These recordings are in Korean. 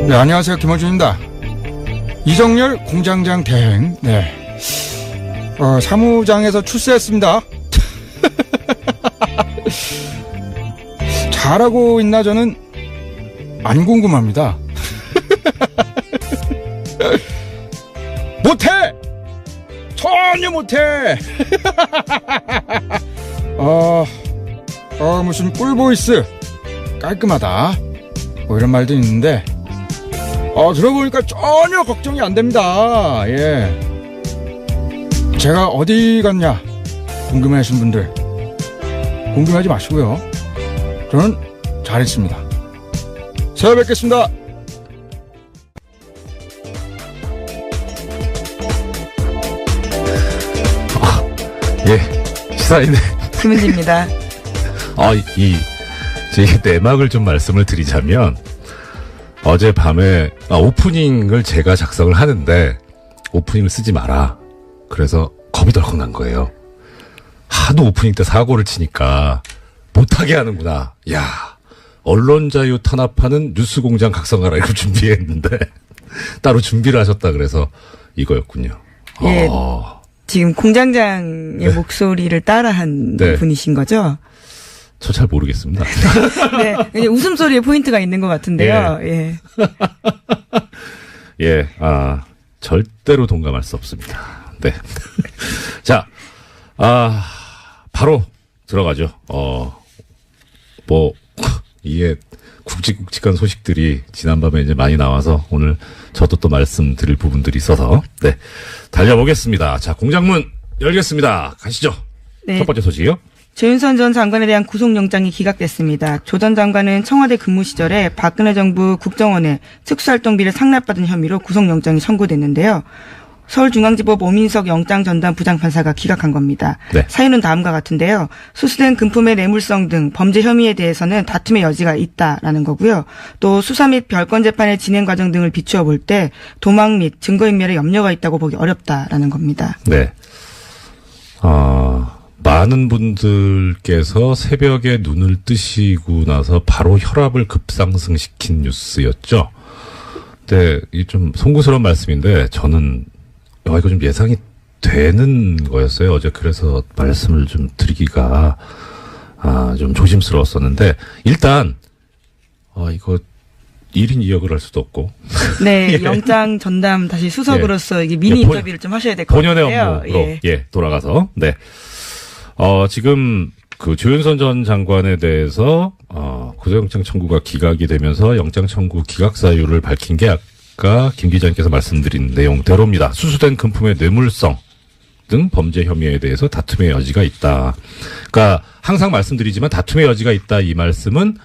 네, 안녕하세요. 김어준입니다. 이정열 공장장 대행. 네. 사무장에서 출세했습니다. 잘하고 있나 저는 안 궁금합니다. 못해! 전혀 못해! 무슨 꿀보이스 깔끔하다 뭐 이런 말도 있는데 들어보니까 전혀 걱정이 안 됩니다. 예. 제가 어디 갔냐 궁금해하신 분들 궁금해하지 마시고요. 저는 잘했습니다. 새해 뵙겠습니다. 예, 시사인의 김은지입니다. 제 내막을 좀 말씀을 드리자면, 어젯밤에, 오프닝을 제가 작성을 하는데, 오프닝을 쓰지 마라. 그래서 겁이 덜컥 난 거예요. 하도 오프닝 때 사고를 치니까, 못하게 하는구나. 야, 언론 자유 탄압하는 뉴스공장 각성하라. 이거 준비했는데, 따로 준비를 하셨다 그래서 이거였군요. 예. 지금 공장장의 네. 목소리를 따라한 네. 분이신 거죠? 저 잘 모르겠습니다. 네. 웃음소리에 포인트가 있는 것 같은데요. 예. 예, 절대로 동감할 수 없습니다. 네. 자, 바로 들어가죠. 이게 굵직굵직한 소식들이 지난밤에 이제 많이 나와서 오늘 저도 또 말씀드릴 부분들이 있어서, 네. 달려보겠습니다. 자, 공장문 열겠습니다. 가시죠. 네. 첫 번째 소식이요. 조윤선 전 장관에 대한 구속영장이 기각됐습니다. 조 전 장관은 청와대 근무 시절에 박근혜 정부 국정원에 특수활동비를 상납받은 혐의로 구속영장이 청구됐는데요. 서울중앙지법 오민석 영장전담 부장판사가 기각한 겁니다. 네. 사유는 다음과 같은데요. 수수된 금품의 뇌물성 등 범죄 혐의에 대해서는 다툼의 여지가 있다라는 거고요. 또 수사 및 별건 재판의 진행 과정 등을 비추어 볼 때 도망 및 증거인멸에 염려가 있다고 보기 어렵다라는 겁니다. 네. 많은 분들께서 새벽에 눈을 뜨시고 나서 바로 혈압을 급상승시킨 뉴스였죠. 근데 이게 좀 송구스러운 말씀인데 저는 이거 좀 예상이 되는 거였어요. 어제 그래서 말씀을 좀 드리기가 좀 조심스러웠었는데 일단 이거 1인 2역을 할 수도 없고 네, 예. 영장 전담 다시 수석으로서 이게 미니 예, 인터뷰를 좀 하셔야 될 것 같아요. 본연의 업무로 돌아가서 네. 지금 그 조윤선 전 장관에 대해서 구속영장 청구가 기각이 되면서 영장 청구 기각 사유를 밝힌 게 아까 김 기자님께서 말씀드린 내용대로입니다. 수수된 금품의 뇌물성 등 범죄 혐의에 대해서 다툼의 여지가 있다. 그러니까 항상 말씀드리지만 다툼의 여지가 있다 이 말씀은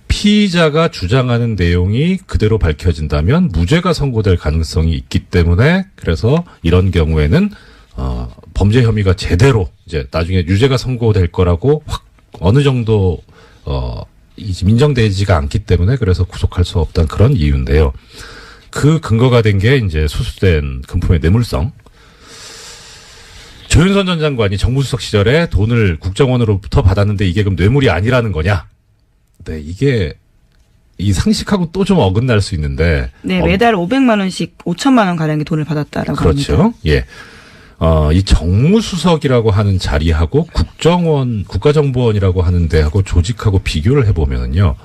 피의자가 주장하는 내용이 그대로 밝혀진다면 무죄가 선고될 가능성이 있기 때문에 그래서 이런 경우에는 범죄 혐의가 제대로 이제 나중에 유죄가 선고될 거라고 확 어느 정도 이제 인정되지가 않기 때문에 그래서 구속할 수 없다는 그런 이유인데요. 그 근거가 된 게 이제 수수된 금품의 뇌물성. 조윤선 전 장관이 정무수석 시절에 돈을 국정원으로부터 받았는데 이게 그럼 뇌물이 아니라는 거냐? 네, 이게 이 상식하고 또 좀 어긋날 수 있는데. 네, 매달 500만 원씩 5천만 원 가량의 돈을 받았다라고 그렇죠. 합니다. 예. 이 정무수석이라고 하는 자리하고 국정원, 국가정보원이라고 하는 데하고 조직하고 비교를 해보면요.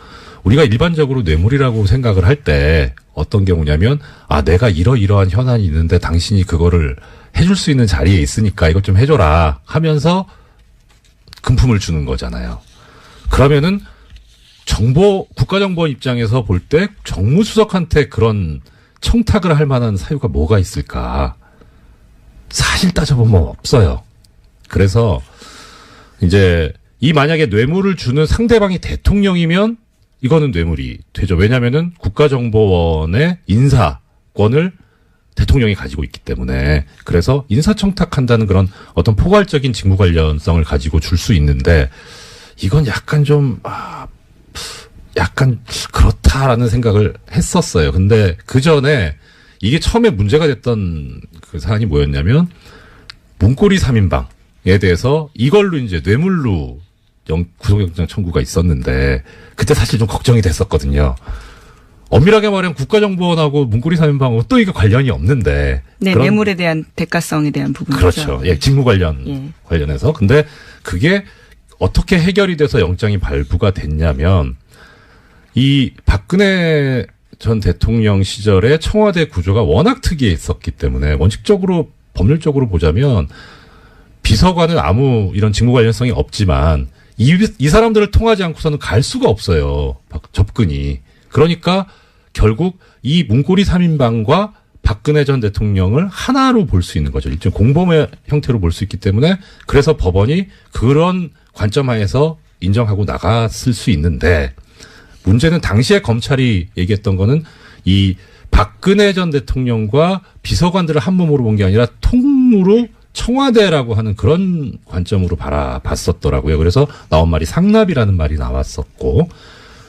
우리가 일반적으로 뇌물이라고 생각을 할 때 어떤 경우냐면, 내가 이러이러한 현안이 있는데 당신이 그거를 해줄 수 있는 자리에 있으니까 이것 좀 해줘라 하면서 금품을 주는 거잖아요. 그러면은 국가정보원 입장에서 볼 때 정무수석한테 그런 청탁을 할 만한 사유가 뭐가 있을까? 사실 따져보면 없어요. 그래서 이제 이 만약에 뇌물을 주는 상대방이 대통령이면 이거는 뇌물이 되죠. 왜냐면은 국가정보원의 인사권을 대통령이 가지고 있기 때문에 그래서 인사청탁한다는 그런 어떤 포괄적인 직무 관련성을 가지고 줄 수 있는데 이건 약간 좀 약간 그렇다라는 생각을 했었어요. 근데 그 전에 이게 처음에 문제가 됐던 그 사안이 뭐였냐면 문고리 3인방에 대해서 이걸로 이제 뇌물로 구속영장 청구가 있었는데 그때 사실 좀 걱정이 됐었거든요. 엄밀하게 말하면 국가정보원하고 문고리 3인방하고 또 이게 관련이 없는데. 네, 그런, 뇌물에 대한 대가성에 대한 부분이죠. 그렇죠. 예, 직무 관련해서. 근데 그게 어떻게 해결이 돼서 영장이 발부가 됐냐면 이 박근혜 전 대통령 시절에 청와대 구조가 워낙 특이했었기 때문에 원칙적으로 법률적으로 보자면 비서관은 아무 이런 직무 관련성이 없지만 이 사람들을 통하지 않고서는 갈 수가 없어요. 접근이. 그러니까 결국 이 문고리 3인방과 박근혜 전 대통령을 하나로 볼 수 있는 거죠. 일종 공범의 형태로 볼 수 있기 때문에 그래서 법원이 그런 관점 하에서 인정하고 나갔을 수 있는데 문제는 당시에 검찰이 얘기했던 거는 이 박근혜 전 대통령과 비서관들을 한 몸으로 본 게 아니라 통으로 청와대라고 하는 그런 관점으로 바라봤었더라고요. 그래서 나온 말이 상납이라는 말이 나왔었고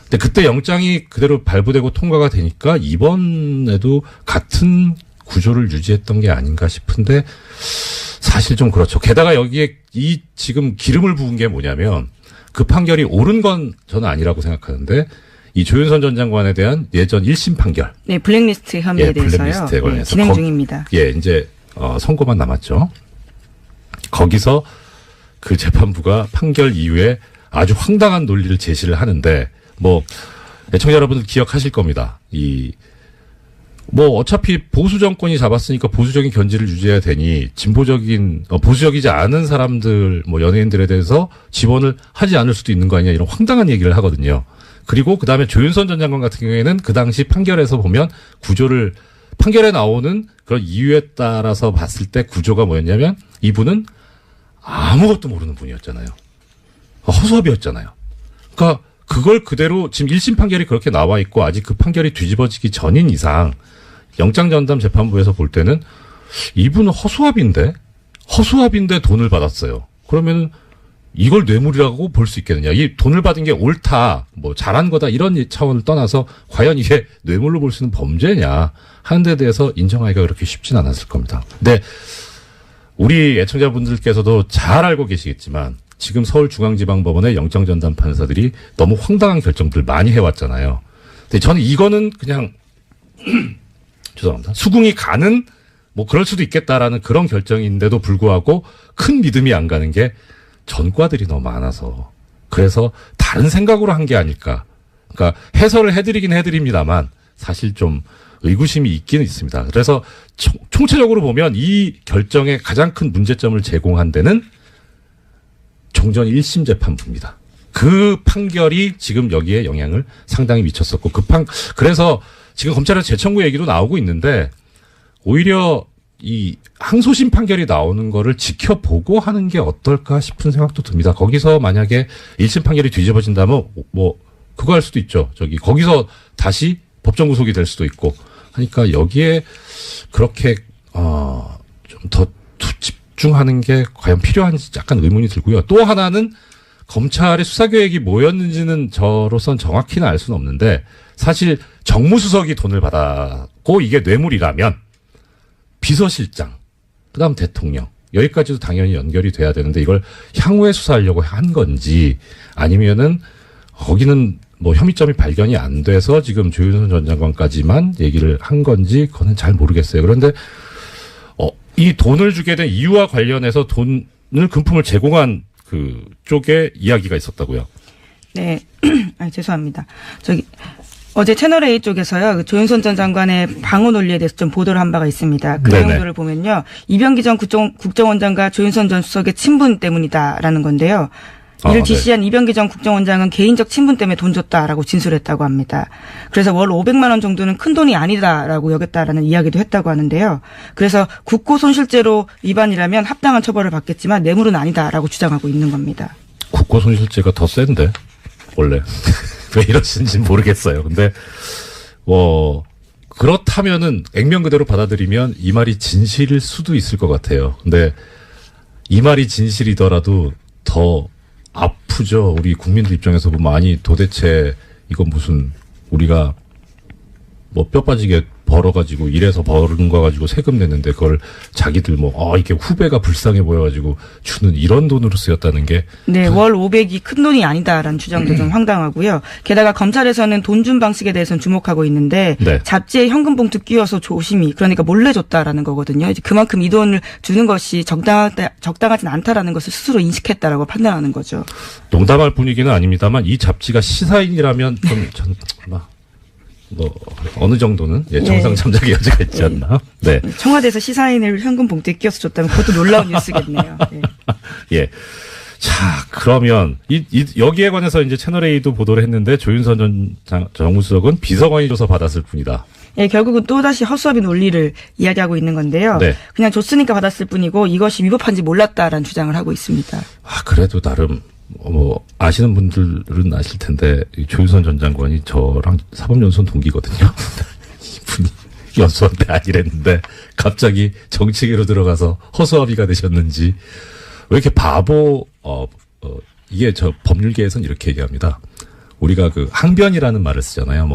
근데 그때 영장이 그대로 발부되고 통과가 되니까 이번에도 같은 구조를 유지했던 게 아닌가 싶은데 사실 좀 그렇죠. 게다가 여기에 이 지금 기름을 부은 게 뭐냐면 그 판결이 옳은 건 저는 아니라고 생각하는데 이 조윤선 전 장관에 대한 예전 1심 판결. 네, 블랙리스트 혐의에 대해서요. 블랙리스트에 관해서. 네, 진행 중입니다. 예, 이제 선고만 남았죠. 거기서 그 재판부가 판결 이후에 아주 황당한 논리를 제시를 하는데 뭐 애청자 여러분들 기억하실 겁니다. 어차피 보수 정권이 잡았으니까 보수적인 견지를 유지해야 되니 진보적인 보수적이지 않은 사람들 연예인들에 대해서 지원을 하지 않을 수도 있는 거 아니냐 이런 황당한 얘기를 하거든요. 그리고 그다음에 조윤선 전 장관 같은 경우에는 그 당시 판결에서 보면 구조를 판결에 나오는 그런 이유에 따라서 봤을 때 구조가 뭐였냐면 이분은 아무것도 모르는 분이었잖아요. 허수아비였잖아요. 그러니까 그걸 그대로 지금 1심 판결이 그렇게 나와 있고 아직 그 판결이 뒤집어지기 전인 이상 영장전담 재판부에서 볼 때는 이분은 허수아비인데 돈을 받았어요. 그러면 이걸 뇌물이라고 볼 수 있겠느냐. 이 돈을 받은 게 옳다, 잘한 거다 이런 차원을 떠나서 과연 이게 뇌물로 볼 수 있는 범죄냐 하는 데 대해서 인정하기가 그렇게 쉽진 않았을 겁니다. 근데 우리 애청자분들께서도 잘 알고 계시겠지만 지금 서울중앙지방법원의 영장전담 판사들이 너무 황당한 결정들 많이 해왔잖아요. 근데 저는 이거는 그냥 죄송합니다. 수긍이 가는 그럴 수도 있겠다라는 그런 결정인데도 불구하고 큰 믿음이 안 가는 게 전과들이 너무 많아서 그래서 다른 생각으로 한 게 아닐까. 그러니까 해설을 해드리긴 해드립니다만 사실 좀 의구심이 있기는 있습니다. 그래서 총체적으로 보면 이 결정에 가장 큰 문제점을 제공한 데는 종전 1심 재판부입니다. 그 판결이 지금 여기에 영향을 상당히 미쳤었고 그래서 지금 검찰에서 재청구 얘기도 나오고 있는데 오히려 이 항소심 판결이 나오는 거를 지켜보고 하는 게 어떨까 싶은 생각도 듭니다. 거기서 만약에 1심 판결이 뒤집어진다면 그거 할 수도 있죠. 거기서 다시 법정 구속이 될 수도 있고 하니까 여기에 그렇게 좀 더 집중하는 게 과연 필요한지 약간 의문이 들고요. 또 하나는 검찰의 수사 계획이 뭐였는지는 저로선 정확히는 알 수는 없는데 사실 정무수석이 돈을 받았고 이게 뇌물이라면 비서실장, 그다음 대통령 여기까지도 당연히 연결이 돼야 되는데 이걸 향후에 수사하려고 한 건지 아니면은 거기는 혐의점이 발견이 안 돼서 지금 조윤선 전 장관까지만 얘기를 한 건지 그거는 잘 모르겠어요. 그런데 이 돈을 주게 된 이유와 관련해서 금품을 제공한 그 쪽에 이야기가 있었다고요. 네, 죄송합니다. 어제 채널A 쪽에서요, 조윤선 전 장관의 방어 논리에 대해서 좀 보도를 한 바가 있습니다. 그 내용들을 보면요, 이병기 전 국정원장과 조윤선 전 수석의 친분 때문이다라는 건데요. 이를 지시한 이병기 전 국정원장은 개인적 친분 때문에 돈 줬다라고 진술했다고 합니다. 그래서 월 500만 원 정도는 큰 돈이 아니다라고 여겼다라는 이야기도 했다고 하는데요. 그래서 국고손실죄로 위반이라면 합당한 처벌을 받겠지만 뇌물은 아니다라고 주장하고 있는 겁니다. 국고손실죄가 더 센데 원래 왜 이러시는지 모르겠어요. 근데 그렇다면은 액면 그대로 받아들이면 이 말이 진실일 수도 있을 것 같아요. 근데 이 말이 진실이더라도 더 아프죠. 우리 국민들 입장에서 보면 아니 도대체 이건 무슨 우리가 뼈 빠지게 벌어가지고 일해서 벌은 거 가지고 세금 냈는데 그걸 자기들 이게 후배가 불쌍해 보여가지고 주는 이런 돈으로 쓰였다는 게 네, 월 500이 큰 돈이 아니다라는 주장도 좀 황당하고요. 게다가 검찰에서는 돈 준 방식에 대해서는 주목하고 있는데 네. 잡지에 현금 봉투 끼워서 조심히 그러니까 몰래 줬다라는 거거든요. 이제 그만큼 이 돈을 주는 것이 적당하진 않다라는 것을 스스로 인식했다라고 판단하는 거죠. 농담할 분위기는 아닙니다만 이 잡지가 시사인이라면 좀 어느 정도는 정상 참작의 여지가 있지 않나? 네. 청와대에서 시사인을 현금 봉투에 끼워서 줬다면 그것도 놀라운 뉴스겠네요. 네. 예. 자, 그러면 여기에 관해서 이제 채널A도 보도를 했는데 조윤선 전 정무수석은 비서관이 줘서 받았을 뿐이다. 예, 결국은 또다시 허수아비 논리를 이야기하고 있는 건데요. 네. 그냥 줬으니까 받았을 뿐이고 이것이 위법한지 몰랐다라는 주장을 하고 있습니다. 그래도 나름 아시는 분들은 아실 텐데 조윤선 전 장관이 저랑 사법연수원 동기거든요. 이분이 연수원대 아니랬는데 갑자기 정치계로 들어가서 허수아비가 되셨는지 왜 이렇게 이게 저 법률계에서는 이렇게 얘기합니다. 우리가 그 항변이라는 말을 쓰잖아요.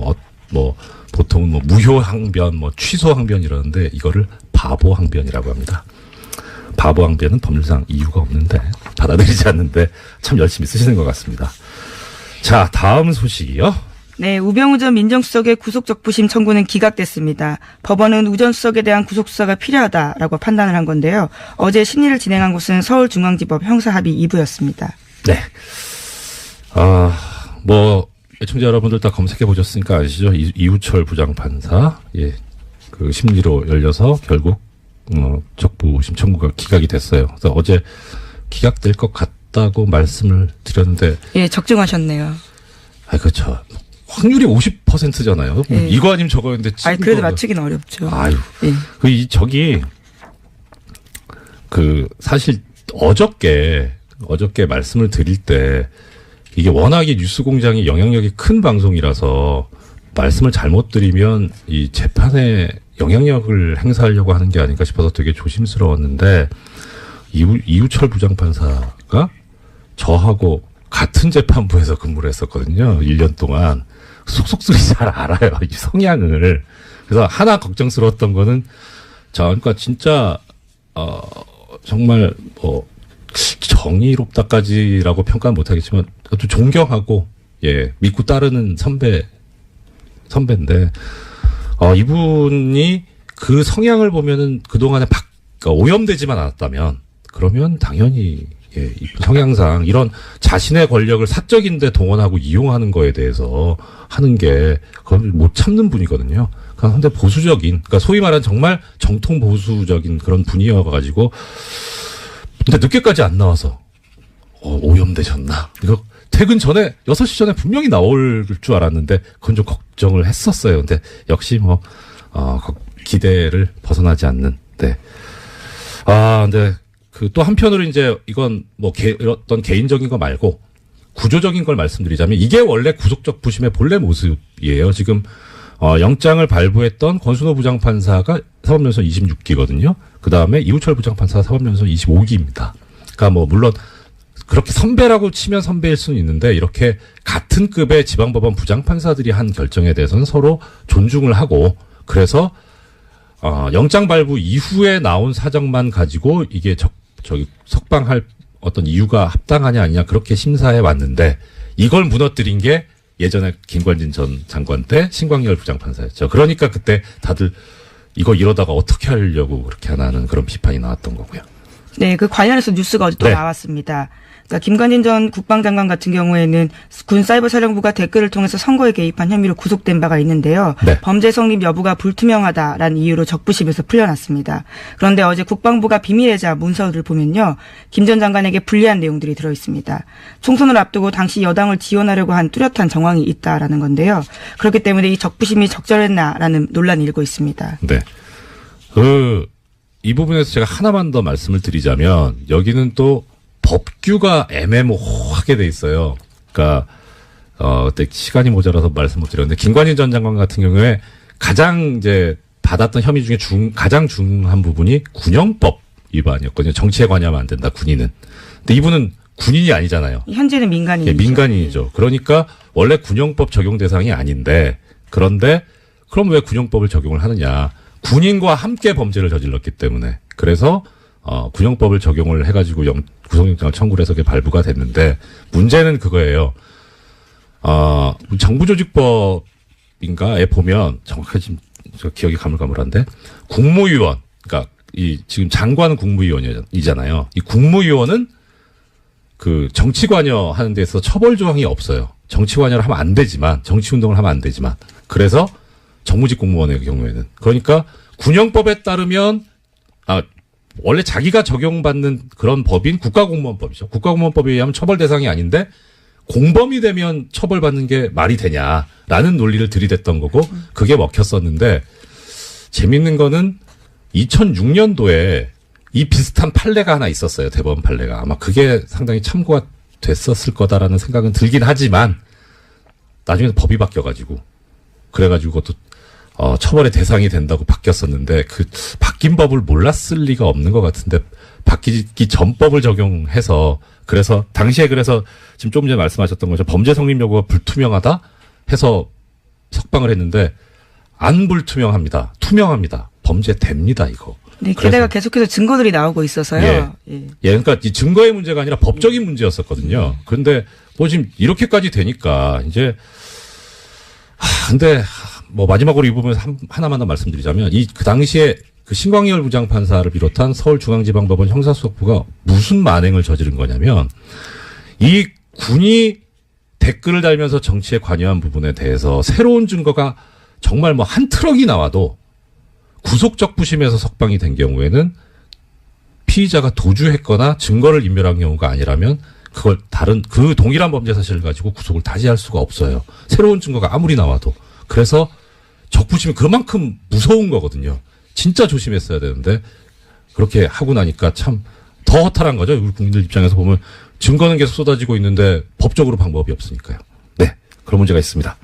보통은 무효 항변, 취소 항변 이러는데 이거를 바보 항변이라고 합니다. 바보 항변은 법률상 이유가 없는데 받아들이지 않는데 참 열심히 쓰시는 것 같습니다. 자, 다음 소식이요. 네, 우병우 전 민정수석의 구속적부심 청구는 기각됐습니다. 법원은 우 전 수석에 대한 구속수사가 필요하다라고 판단을 한 건데요. 어제 심리를 진행한 곳은 서울중앙지법 형사합의 2부였습니다. 네. 애청자 여러분들 다 검색해 보셨으니까 아시죠? 이우철 부장판사, 그 심리로 열려서 결국, 적부심 청구가 기각이 됐어요. 그래서 어제 기각될 것 같다고 말씀을 드렸는데. 예, 적중하셨네요. 그렇죠. 확률이 50%잖아요. 예. 이거 아니면 저거였는데. 그래도 맞추기는 어렵죠. 예. 사실 어저께 말씀을 드릴 때 이게 워낙에 뉴스공장이 영향력이 큰 방송이라서 말씀을 잘못 드리면 이 재판에 영향력을 행사하려고 하는 게 아닌가 싶어서 되게 조심스러웠는데 이우철 부장판사가 저하고 같은 재판부에서 근무를 했었거든요. 1년 동안. 속속들이 잘 알아요. 이 성향을. 그래서 하나 걱정스러웠던 거는 그러니까 진짜 정말 정의롭다까지라고 평가는 못하겠지만 또 존경하고 믿고 따르는 선배인데 이분이 그 성향을 보면은 그동안에 오염되지만 않았다면 그러면 당연히 이분 성향상 이런 자신의 권력을 사적인데 동원하고 이용하는 거에 대해서 하는 게 그걸 못 참는 분이거든요. 그런데 그러니까 소위 말하는 정말 정통 보수적인 그런 분이어가지고 근데 늦게까지 안 나와서 오염되셨나? 이거 퇴근 전에 6시 전에 분명히 나올 줄 알았는데 그건 좀 걱정을 했었어요. 근데 역시 기대를 벗어나지 않는. 네. 근데 또 한편으로 이제 이건 어떤 개인적인 거 말고 구조적인 걸 말씀드리자면 이게 원래 구속적 부심의 본래 모습이에요. 지금 영장을 발부했던 권순호 부장판사가 사법연수원 26기거든요. 그 다음에 이우철 부장판사가 사법연수원 25기입니다. 그러니까 물론 그렇게 선배라고 치면 선배일 수는 있는데 이렇게 같은 급의 지방법원 부장판사들이 한 결정에 대해서는 서로 존중을 하고 그래서 영장 발부 이후에 나온 사정만 가지고 이게 석방할 어떤 이유가 합당하냐 아니냐 그렇게 심사해 왔는데 이걸 무너뜨린 게 예전에 김관진 전 장관 때 신광열 부장판사였죠. 그러니까 그때 다들 이거 이러다가 어떻게 하려고 그렇게 하나는 그런 비판이 나왔던 거고요. 네, 그 관련해서 뉴스가 어제 또 나왔습니다. 그러니까 김관진 전 국방장관 같은 경우에는 군 사이버사령부가 댓글을 통해서 선거에 개입한 혐의로 구속된 바가 있는데요. 네. 범죄 성립 여부가 불투명하다라는 이유로 적부심에서 풀려났습니다. 그런데 어제 국방부가 비밀의자 문서를 보면요. 김 전 장관에게 불리한 내용들이 들어있습니다. 총선을 앞두고 당시 여당을 지원하려고 한 뚜렷한 정황이 있다라는 건데요. 그렇기 때문에 이 적부심이 적절했나라는 논란이 일고 있습니다. 네. 이 부분에서 제가 하나만 더 말씀을 드리자면 여기는 또 법규가 애매모호하게 돼 있어요. 그러니까 그때 시간이 모자라서 말씀 못 드렸는데 김관진 전 장관 같은 경우에 가장 이제 받았던 혐의 중에 가장 중한 부분이 군형법 위반이었거든요. 정치에 관여하면 안 된다. 군인은. 근데 이분은 군인이 아니잖아요. 현재는 민간인이죠. 민간인이죠. 그러니까 원래 군형법 적용 대상이 아닌데 그런데 그럼 왜 군형법을 적용을 하느냐. 군인과 함께 범죄를 저질렀기 때문에. 그래서 군형법을 적용을 해가지고 구속영장을 청구를 해서 그게 발부가 됐는데 문제는 그거예요. 정부조직법인가에 보면 정확하게 지금 저 기억이 가물가물한데 국무위원, 그러니까 지금 장관은 국무위원이잖아요. 이 국무위원은 그 정치 관여하는 데서 처벌 조항이 없어요. 정치 관여를 하면 안 되지만, 정치 운동을 하면 안 되지만. 그래서 정무직 공무원의 경우에는. 그러니까 군형법에 따르면 원래 자기가 적용받는 그런 법인 국가공무원법이죠. 국가공무원법에 의하면 처벌 대상이 아닌데 공범이 되면 처벌받는 게 말이 되냐라는 논리를 들이댔던 거고 그게 먹혔었는데 재밌는 거는 2006년도에 이 비슷한 판례가 하나 있었어요. 대법원 판례가. 아마 그게 상당히 참고가 됐었을 거다라는 생각은 들긴 하지만 나중에 법이 바뀌어가지고 그래가지고 그것도 처벌의 대상이 된다고 바뀌었었는데 그 바뀐 법을 몰랐을 리가 없는 것 같은데 바뀌기 전 법을 적용해서 그래서 당시에 그래서 지금 조금 전에 말씀하셨던 거죠. 범죄 성립 여부가 불투명하다 해서 석방을 했는데 안 불투명합니다. 투명합니다. 범죄됩니다 이거. 네, 게다가 계속해서 증거들이 나오고 있어서요. 예, 그러니까 이 증거의 문제가 아니라 법적인 문제였었거든요. 그런데 뭐 지금 이렇게까지 되니까 이제 근데 뭐 마지막으로 이 부분에서 하나만 더 말씀드리자면 그 당시에 그 신광열 부장판사를 비롯한 서울중앙지방법원 형사수석부가 무슨 만행을 저지른 거냐면 이 군이 댓글을 달면서 정치에 관여한 부분에 대해서 새로운 증거가 정말 뭐 한 트럭이 나와도 구속적 부심에서 석방이 된 경우에는 피의자가 도주했거나 증거를 인멸한 경우가 아니라면 그걸 그 동일한 범죄 사실을 가지고 구속을 다시 할 수가 없어요. 새로운 증거가 아무리 나와도. 그래서 적부심이 그만큼 무서운 거거든요. 진짜 조심했어야 되는데 그렇게 하고 나니까 참 더 허탈한 거죠. 우리 국민들 입장에서 보면 증거는 계속 쏟아지고 있는데 법적으로 방법이 없으니까요. 네, 그런 문제가 있습니다.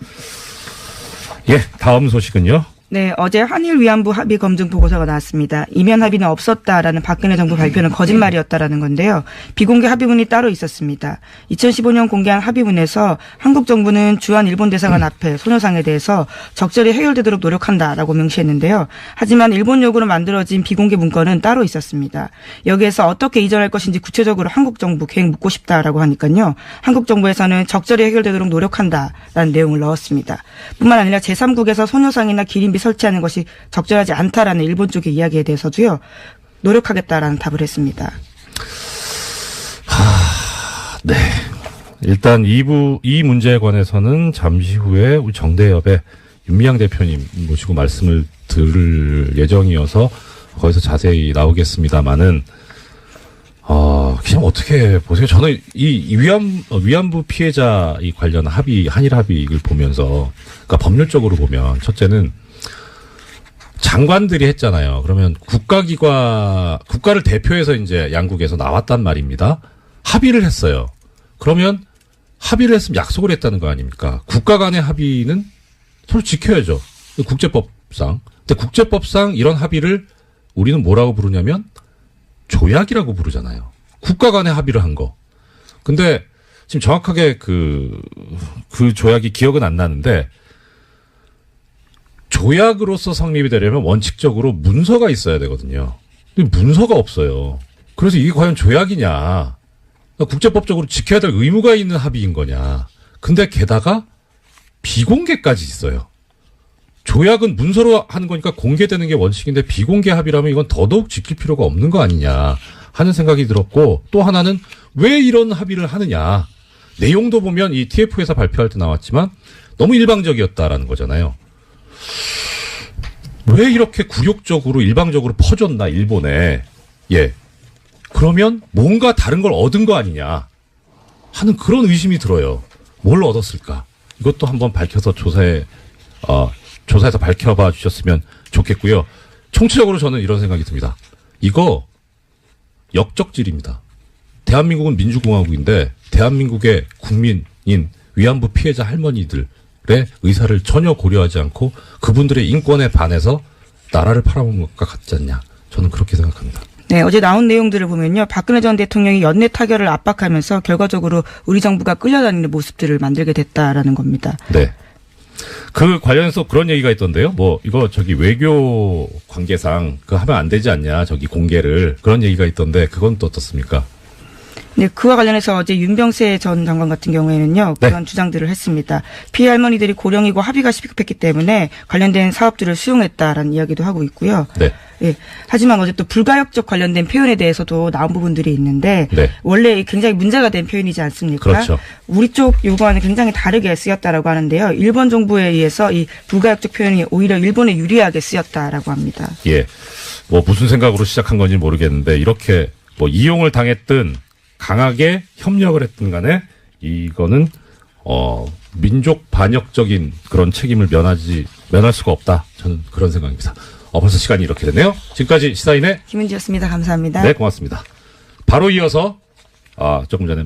예, 다음 소식은요. 네, 어제 한일 위안부 합의 검증 보고서가 나왔습니다. 이면 합의는 없었다라는 박근혜 정부 발표는 거짓말이었다라는 건데요. 비공개 합의문이 따로 있었습니다. 2015년 공개한 합의문에서 한국 정부는 주한 일본 대사관 앞에 소녀상에 대해서 적절히 해결되도록 노력한다라고 명시했는데요. 하지만 일본 요구로 만들어진 비공개 문건은 따로 있었습니다. 여기에서 어떻게 이전할 것인지 구체적으로 한국 정부 계획 묻고 싶다라고 하니까요. 한국 정부에서는 적절히 해결되도록 노력한다라는 내용을 넣었습니다. 뿐만 아니라 제3국에서 소녀상이나 기린비 설치하는 것이 적절하지 않다라는 일본 쪽의 이야기에 대해서도요. 노력하겠다라는 답을 했습니다. 네. 일단 이 문제에 관해서는 잠시 후에 우리 정대협의 윤미향 대표님 모시고 말씀을 들을 예정이어서 거기서 자세히 나오겠습니다만은 그냥 어떻게 보세요? 저는 이 위안부 피해자 이 관련 한일 합의를 보면서 그러니까 법률적으로 보면 첫째는 장관들이 했잖아요. 그러면 국가를 대표해서 이제 양국에서 나왔단 말입니다. 합의를 했어요. 그러면 합의를 했으면 약속을 했다는 거 아닙니까? 국가 간의 합의는 서로 지켜야죠. 국제법상. 근데 국제법상 이런 합의를 우리는 뭐라고 부르냐면 조약이라고 부르잖아요. 국가 간의 합의를 한 거. 근데 지금 정확하게 그 조약이 기억은 안 나는데 조약으로서 성립이 되려면 원칙적으로 문서가 있어야 되거든요. 근데 문서가 없어요. 그래서 이게 과연 조약이냐. 국제법적으로 지켜야 될 의무가 있는 합의인 거냐. 근데 게다가 비공개까지 있어요. 조약은 문서로 하는 거니까 공개되는 게 원칙인데 비공개 합의라면 이건 더더욱 지킬 필요가 없는 거 아니냐 하는 생각이 들었고 또 하나는 왜 이런 합의를 하느냐. 내용도 보면 이 TF에서 발표할 때 나왔지만 너무 일방적이었다라는 거잖아요. 왜 이렇게 굴욕적으로 일방적으로 퍼졌나 일본에. 예. 그러면 뭔가 다른 걸 얻은 거 아니냐 하는 그런 의심이 들어요. 뭘 얻었을까? 이것도 한번 밝혀서 조사해서 밝혀봐 주셨으면 좋겠고요. 총체적으로 저는 이런 생각이 듭니다. 이거 역적질입니다. 대한민국은 민주공화국인데 대한민국의 국민인 위안부 피해자 할머니들의 의사를 전혀 고려하지 않고 그분들의 인권에 반해서 나라를 팔아먹은 것과 같지 않냐. 저는 그렇게 생각합니다. 네, 어제 나온 내용들을 보면요. 박근혜 전 대통령이 연내 타결을 압박하면서 결과적으로 우리 정부가 끌려다니는 모습들을 만들게 됐다라는 겁니다. 네. 그 관련해서 그런 얘기가 있던데요. 뭐 이거 저기 외교 관계상 그거 하면 안 되지 않냐. 저기 공개를 그런 얘기가 있던데 그건 또 어떻습니까? 네, 그와 관련해서 어제 윤병세 전 장관 같은 경우에는요, 그런 주장들을 했습니다. 피해 할머니들이 고령이고 합의가 시급했기 때문에 관련된 사업들을 수용했다라는 이야기도 하고 있고요. 네. 예. 하지만 어제 또 불가역적 관련된 표현에 대해서도 나온 부분들이 있는데 네. 원래 굉장히 문제가 된 표현이지 않습니까? 그렇죠. 우리 쪽 요구와는 굉장히 다르게 쓰였다라고 하는데요. 일본 정부에 의해서 이 불가역적 표현이 오히려 일본에 유리하게 쓰였다라고 합니다. 예. 뭐 무슨 생각으로 시작한 건지 모르겠는데 이렇게 뭐 이용을 당했든 강하게 협력을 했든 간에 이거는 민족 반역적인 그런 책임을 면할 수가 없다. 저는 그런 생각입니다. 벌써 시간이 이렇게 됐네요. 지금까지 시사인의 김은지였습니다. 감사합니다. 네, 고맙습니다. 바로 이어서 조금 전에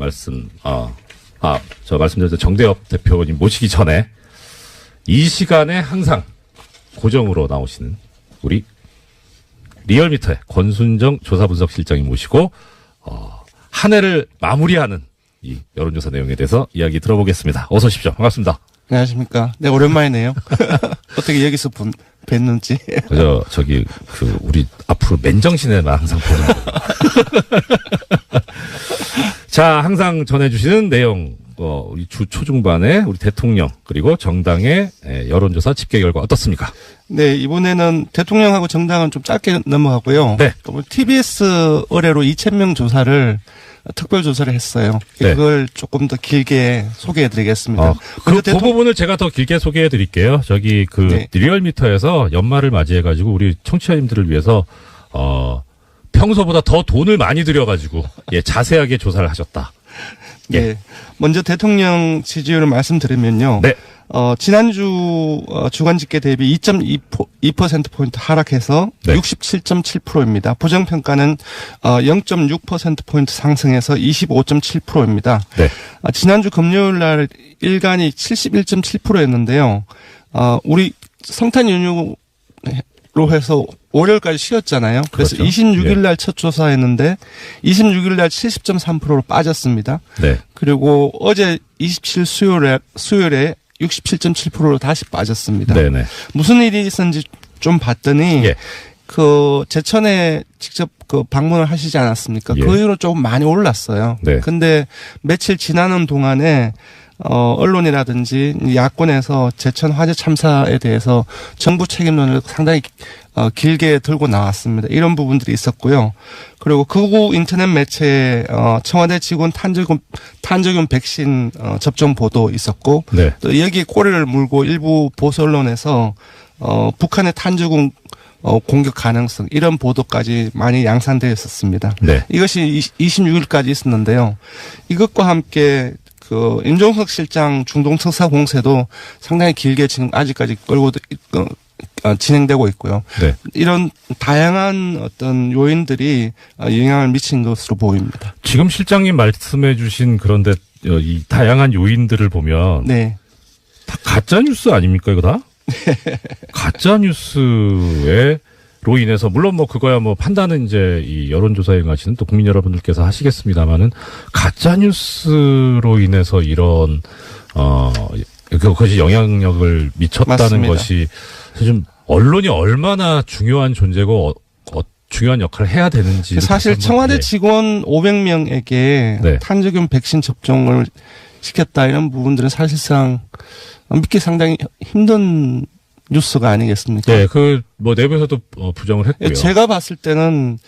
저 말씀드렸던 정대협 대표님 모시기 전에 이 시간에 항상 고정으로 나오시는 우리 리얼미터의 권순정 조사분석실장님 모시고 한 해를 마무리하는 이 여론조사 내용에 대해서 이야기 들어보겠습니다. 어서 오십시오. 반갑습니다. 안녕하십니까. 네, 오랜만이네요. 어떻게 여기서 뵀는지. 우리 앞으로 맨정신에만 항상 보는 거예요. 자, 항상 전해주시는 내용, 우리 주 초중반에 우리 대통령, 그리고 정당의 여론조사 집계 결과 어떻습니까? 네, 이번에는 대통령하고 정당은 좀 짧게 넘어가고요. 네. TBS 의뢰로 2,000명 조사를 특별조사를 했어요. 네. 그걸 조금 더 길게 소개해드리겠습니다. 그 부분을 제가 더 길게 소개해드릴게요. 네. 리얼미터에서 연말을 맞이해가지고 우리 청취자님들을 위해서 평소보다 더 돈을 많이 들여가지고 자세하게 조사를 하셨다. 예. 네. 먼저 대통령 지지율을 말씀드리면요. 네. 지난주 주간 집계 대비 2.2%포인트 하락해서 네. 67.7%입니다. 부정평가는 0.6%포인트 상승해서 25.7%입니다. 네. 지난주 금요일 날 일간이 71.7%였는데요. 우리 성탄 연휴로 해서 월요일까지 쉬었잖아요. 그래서 그렇죠. 26일 날 첫 조사했는데 26일 날 70.3%로 빠졌습니다. 네. 그리고 어제 27 수요일에 67.7%로 다시 빠졌습니다. 네네. 무슨 일이 있었는지 좀 봤더니 예. 제천에 직접 방문을 하시지 않았습니까? 예. 그 이후로 조금 많이 올랐어요. 네. 근데 며칠 지나는 동안에 언론이라든지 야권에서 제천 화재 참사에 대해서 정부 책임론을 상당히 길게 들고 나왔습니다. 이런 부분들이 있었고요. 그리고 극우 인터넷 매체에 청와대 직원 탄저균 백신 접종 보도 있었고, 네. 또 여기에 꼬리를 물고 일부 보수 언론에서 북한의 탄저균 공격 가능성 이런 보도까지 많이 양산되어 있었습니다. 네. 이것이 26일까지 있었는데요. 이것과 함께 임종석 실장 중동 특사 공세도 상당히 길게 지금 아직까지 진행되고 있고요. 네. 이런 다양한 어떤 요인들이 영향을 미친 것으로 보입니다. 지금 실장님 말씀해 주신 그런데 이 다양한 요인들을 보면 네. 다 가짜 뉴스 아닙니까 이거 다? 가짜 뉴스로 인해서 물론 뭐 그거야 뭐 판단은 이제 이 여론조사 행하시는 또 국민 여러분들께서 하시겠습니다만은 가짜 뉴스로 인해서 이런 그것이 영향력을 미쳤다는 맞습니다. 것이 좀 언론이 얼마나 중요한 존재고 중요한 역할을 해야 되는지 사실 청와대 직원 500명에게 네. 탄저균 백신 접종을 시켰다 이런 부분들은 사실상 믿기 상당히 힘든 뉴스가 아니겠습니까? 네, 뭐 내부에서도 부정을 했고요. 제가 봤을 때는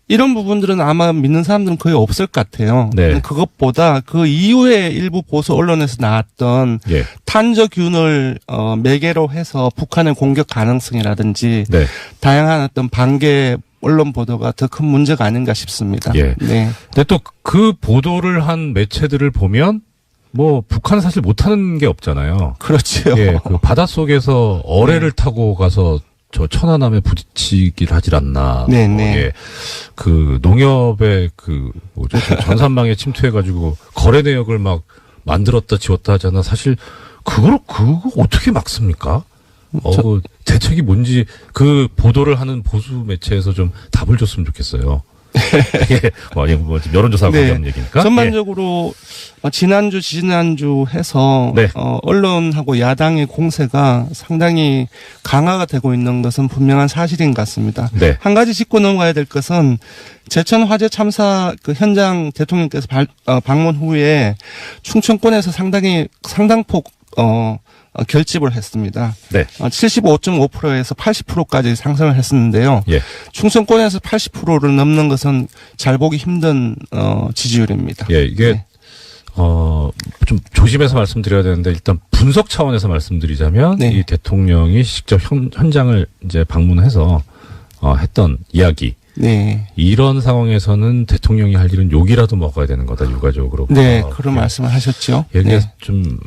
이런 부분들은 아마 믿는 사람들은 거의 없을 것 같아요. 네. 그것보다 그 이후에 일부 보수 언론에서 나왔던 예. 탄저균을 매개로 해서 북한의 공격 가능성이라든지 네. 다양한 어떤 반개 언론 보도가 더 큰 문제가 아닌가 싶습니다. 예. 네. 근데 또 그 보도를 한 매체들을 보면 뭐 북한은 사실 못하는 게 없잖아요. 그렇죠. 예, 그 바닷속에서 어뢰를 타고 가서 저 천안함에 부딪히길 하질 않나. 네네. 예, 그 농협의 뭐죠? 전산망에 침투해가지고 거래 내역을 막 만들었다 지웠다 하잖아. 사실 그거 어떻게 막습니까? 대책이 뭔지 그 보도를 하는 보수 매체에서 좀 답을 줬으면 좋겠어요. 이게 뭐 지금 여론조사하고 네. 관계없는 얘기니까. 전반적으로 지난주, 지난주 해서 네. 언론하고 야당의 공세가 상당히 강화가 되고 있는 것은 분명한 사실인 것 같습니다. 네. 한 가지 짚고 넘어가야 될 것은 제천 화재 참사 그 현장 대통령께서 방문 후에 충청권에서 상당폭 결집을 했습니다. 네. 75.5%에서 80%까지 상승을 했었는데요. 예. 충청권에서 80%를 넘는 것은 잘 보기 힘든 지지율입니다. 예, 이게 네. 좀 조심해서 말씀드려야 되는데 일단 분석 차원에서 말씀드리자면 네. 이 대통령이 직접 현장을 이제 방문해서 했던 이야기. 네. 이런 상황에서는 대통령이 할 일은 욕이라도 먹어야 되는 거다, 유가적으로. 네, 그런 말씀을 하셨죠. 얘기가 네. 좀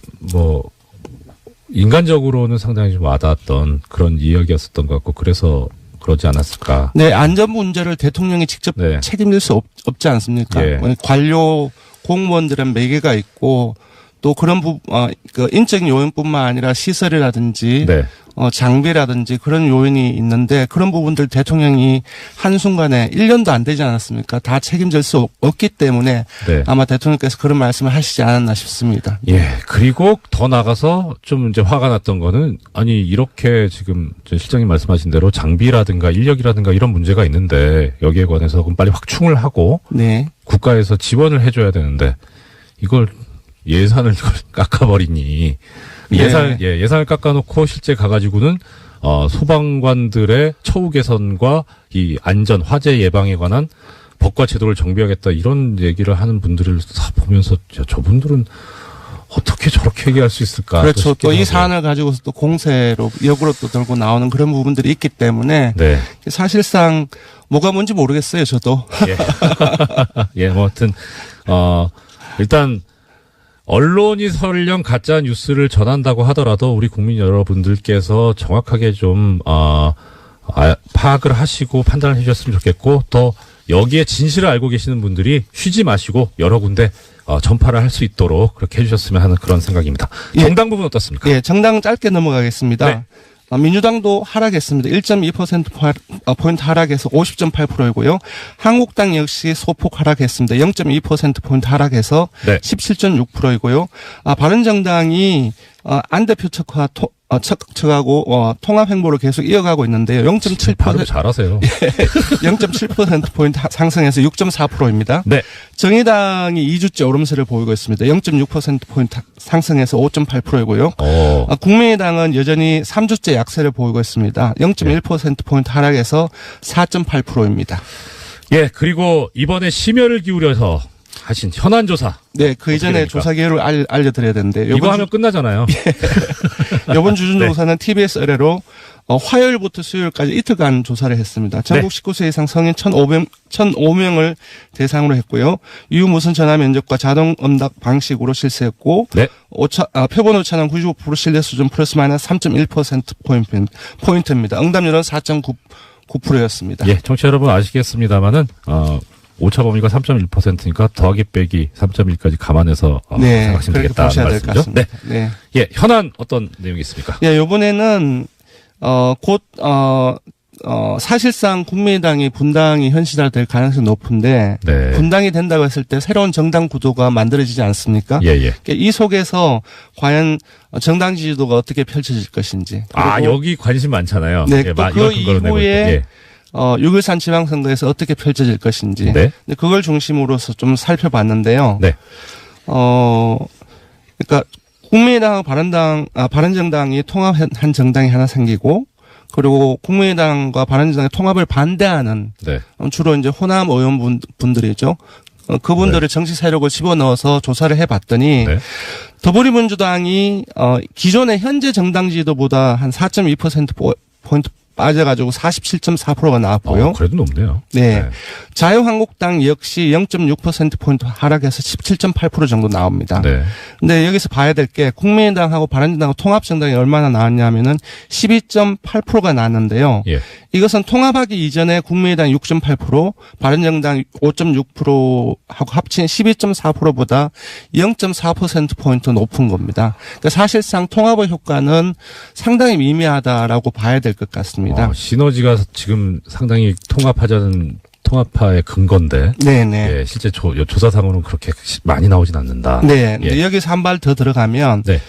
인간적으로는 상당히 좀 와닿았던 그런 이야기였었던 것 같고, 그래서 그러지 않았을까. 네, 안전 문제를 대통령이 직접 네. 책임질 수 없지 않습니까? 예. 관료 공무원들은 매개가 있고 또 그런 그 인적 요인뿐만 아니라 시설이라든지 네. 장비라든지 그런 요인이 있는데 그런 부분들 대통령이 한순간에 1년도 안 되지 않았습니까? 다 책임질 수 없기 때문에 네. 아마 대통령께서 그런 말씀을 하시지 않았나 싶습니다. 예. 그리고 더 나가서 좀 이제 화가 났던 거는, 아니, 이렇게 지금 실장님 말씀하신 대로 장비라든가 인력이라든가 이런 문제가 있는데 여기에 관해서 그럼 빨리 확충을 하고 네. 국가에서 지원을 해줘야 되는데 이걸 예산을 이걸 깎아버리니 예산을 깎아놓고 실제 가가지고는 소방관들의 처우 개선과 이 안전 화재 예방에 관한 법과 제도를 정비하겠다 이런 얘기를 하는 분들을 다 보면서 저분들은 어떻게 저렇게 얘기할 수 있을까? 그렇죠. 또 이 사안을 가지고서 또 공세로 역으로 또 들고 나오는 그런 부분들이 있기 때문에 네. 사실상 뭐가 뭔지 모르겠어요. 저도. 예. 예, 뭐 하여튼 일단 언론이 설령 가짜 뉴스를 전한다고 하더라도 우리 국민 여러분들께서 정확하게 좀 파악을 하시고 판단을 해주셨으면 좋겠고, 또 여기에 진실을 알고 계시는 분들이 쉬지 마시고 여러 군데 전파를 할 수 있도록 그렇게 해주셨으면 하는 그런 생각입니다. 예. 정당 부분 어떻습니까? 예, 정당 짧게 넘어가겠습니다. 네. 민주당도 하락했습니다. 1.2%포인트 하락해서 50.8%이고요. 한국당 역시 소폭 하락했습니다. 0.2%포인트 하락해서 네. 17.6%이고요. 바른정당이 안 대표 척하고 통합 행보를 계속 이어가고 있는데요. 0.7% 잘하세요. 0.7%포인트 상승해서 6.4%입니다. 네. 정의당이 2주째 오름세를 보이고 있습니다. 0.6%포인트 상승해서 5.8%이고요. 국민의당은 여전히 3주째 약세를 보이고 있습니다. 0.1%포인트 하락해서 4.8%입니다. 예, 그리고 이번에 심혈을 기울여서 하신 현안조사. 네, 그 이전에 됩니까? 조사 개요를 알려드려야 되는데. 이거 하면 끝나잖아요. 이번 주준조사는 네. TBS 의뢰로 화요일부터 수요일까지 이틀간 조사를 했습니다. 전국 19세 이상 성인 1,005명을 대상으로 했고요. 유무선 전화 면접과 자동 응답 방식으로 실시했고, 네. 표본 오차는 95% 신뢰 수준 플러스 마이너스 3.1%포인트입니다. 응답률은 4.9%였습니다. 예, 청취자 여러분 아시겠습니다만은, 오차 범위가 3.1%니까 더하기 빼기 3.1까지 감안해서 네, 생각하시면 그렇게 되겠다는 보셔야 될 것 말씀이죠. 같습니다. 네. 네. 예, 현안 어떤 내용이 있습니까? 예, 요번에는, 사실상 국민의당이 분당이 현실화될 가능성이 높은데, 네. 분당이 된다고 했을 때 새로운 정당 구도가 만들어지지 않습니까? 예, 예. 이 속에서 과연 정당 지지도가 어떻게 펼쳐질 것인지. 그리고 여기 관심 많잖아요. 네, 예, 또 이걸 그 근거로 내고 이후에 있고. 예. 6.13 지방선거에서 어떻게 펼쳐질 것인지. 네. 그걸 중심으로서 좀 살펴봤는데요. 네. 그러니까 국민의당하고 바른정당이 통합한 정당이 하나 생기고, 그리고 국민의당과 바른정당의 통합을 반대하는 네. 주로 이제 호남 의원분들이죠. 그분들을 정치 세력을 집어넣어서 조사를 해봤더니 네. 더불어민주당이 기존의 현재 정당 지지도보다 한 4.2%포인트 빠져가지고 47.4%가 나왔고요. 그래도 높네요. 네. 자유한국당 역시 0.6%포인트 하락해서 17.8% 정도 나옵니다. 네. 근데 여기서 봐야 될 게 국민의당하고 바른정당하고 통합정당이 얼마나 나왔냐면은 12.8%가 나왔는데요. 예. 이것은 통합하기 이전에 국민의당 6.8%, 바른정당 5.6%하고 합친 12.4%보다 0.4%포인트 높은 겁니다. 그러니까 사실상 통합의 효과는 상당히 미미하다라고 봐야 될 것 같습니다. 시너지가 지금 상당히 통합하자는 통합파의 근거인데. 네네. 예, 실제 조사상으로는 그렇게 많이 나오진 않는다. 네. 예. 여기서 한 발 더 들어가면 네.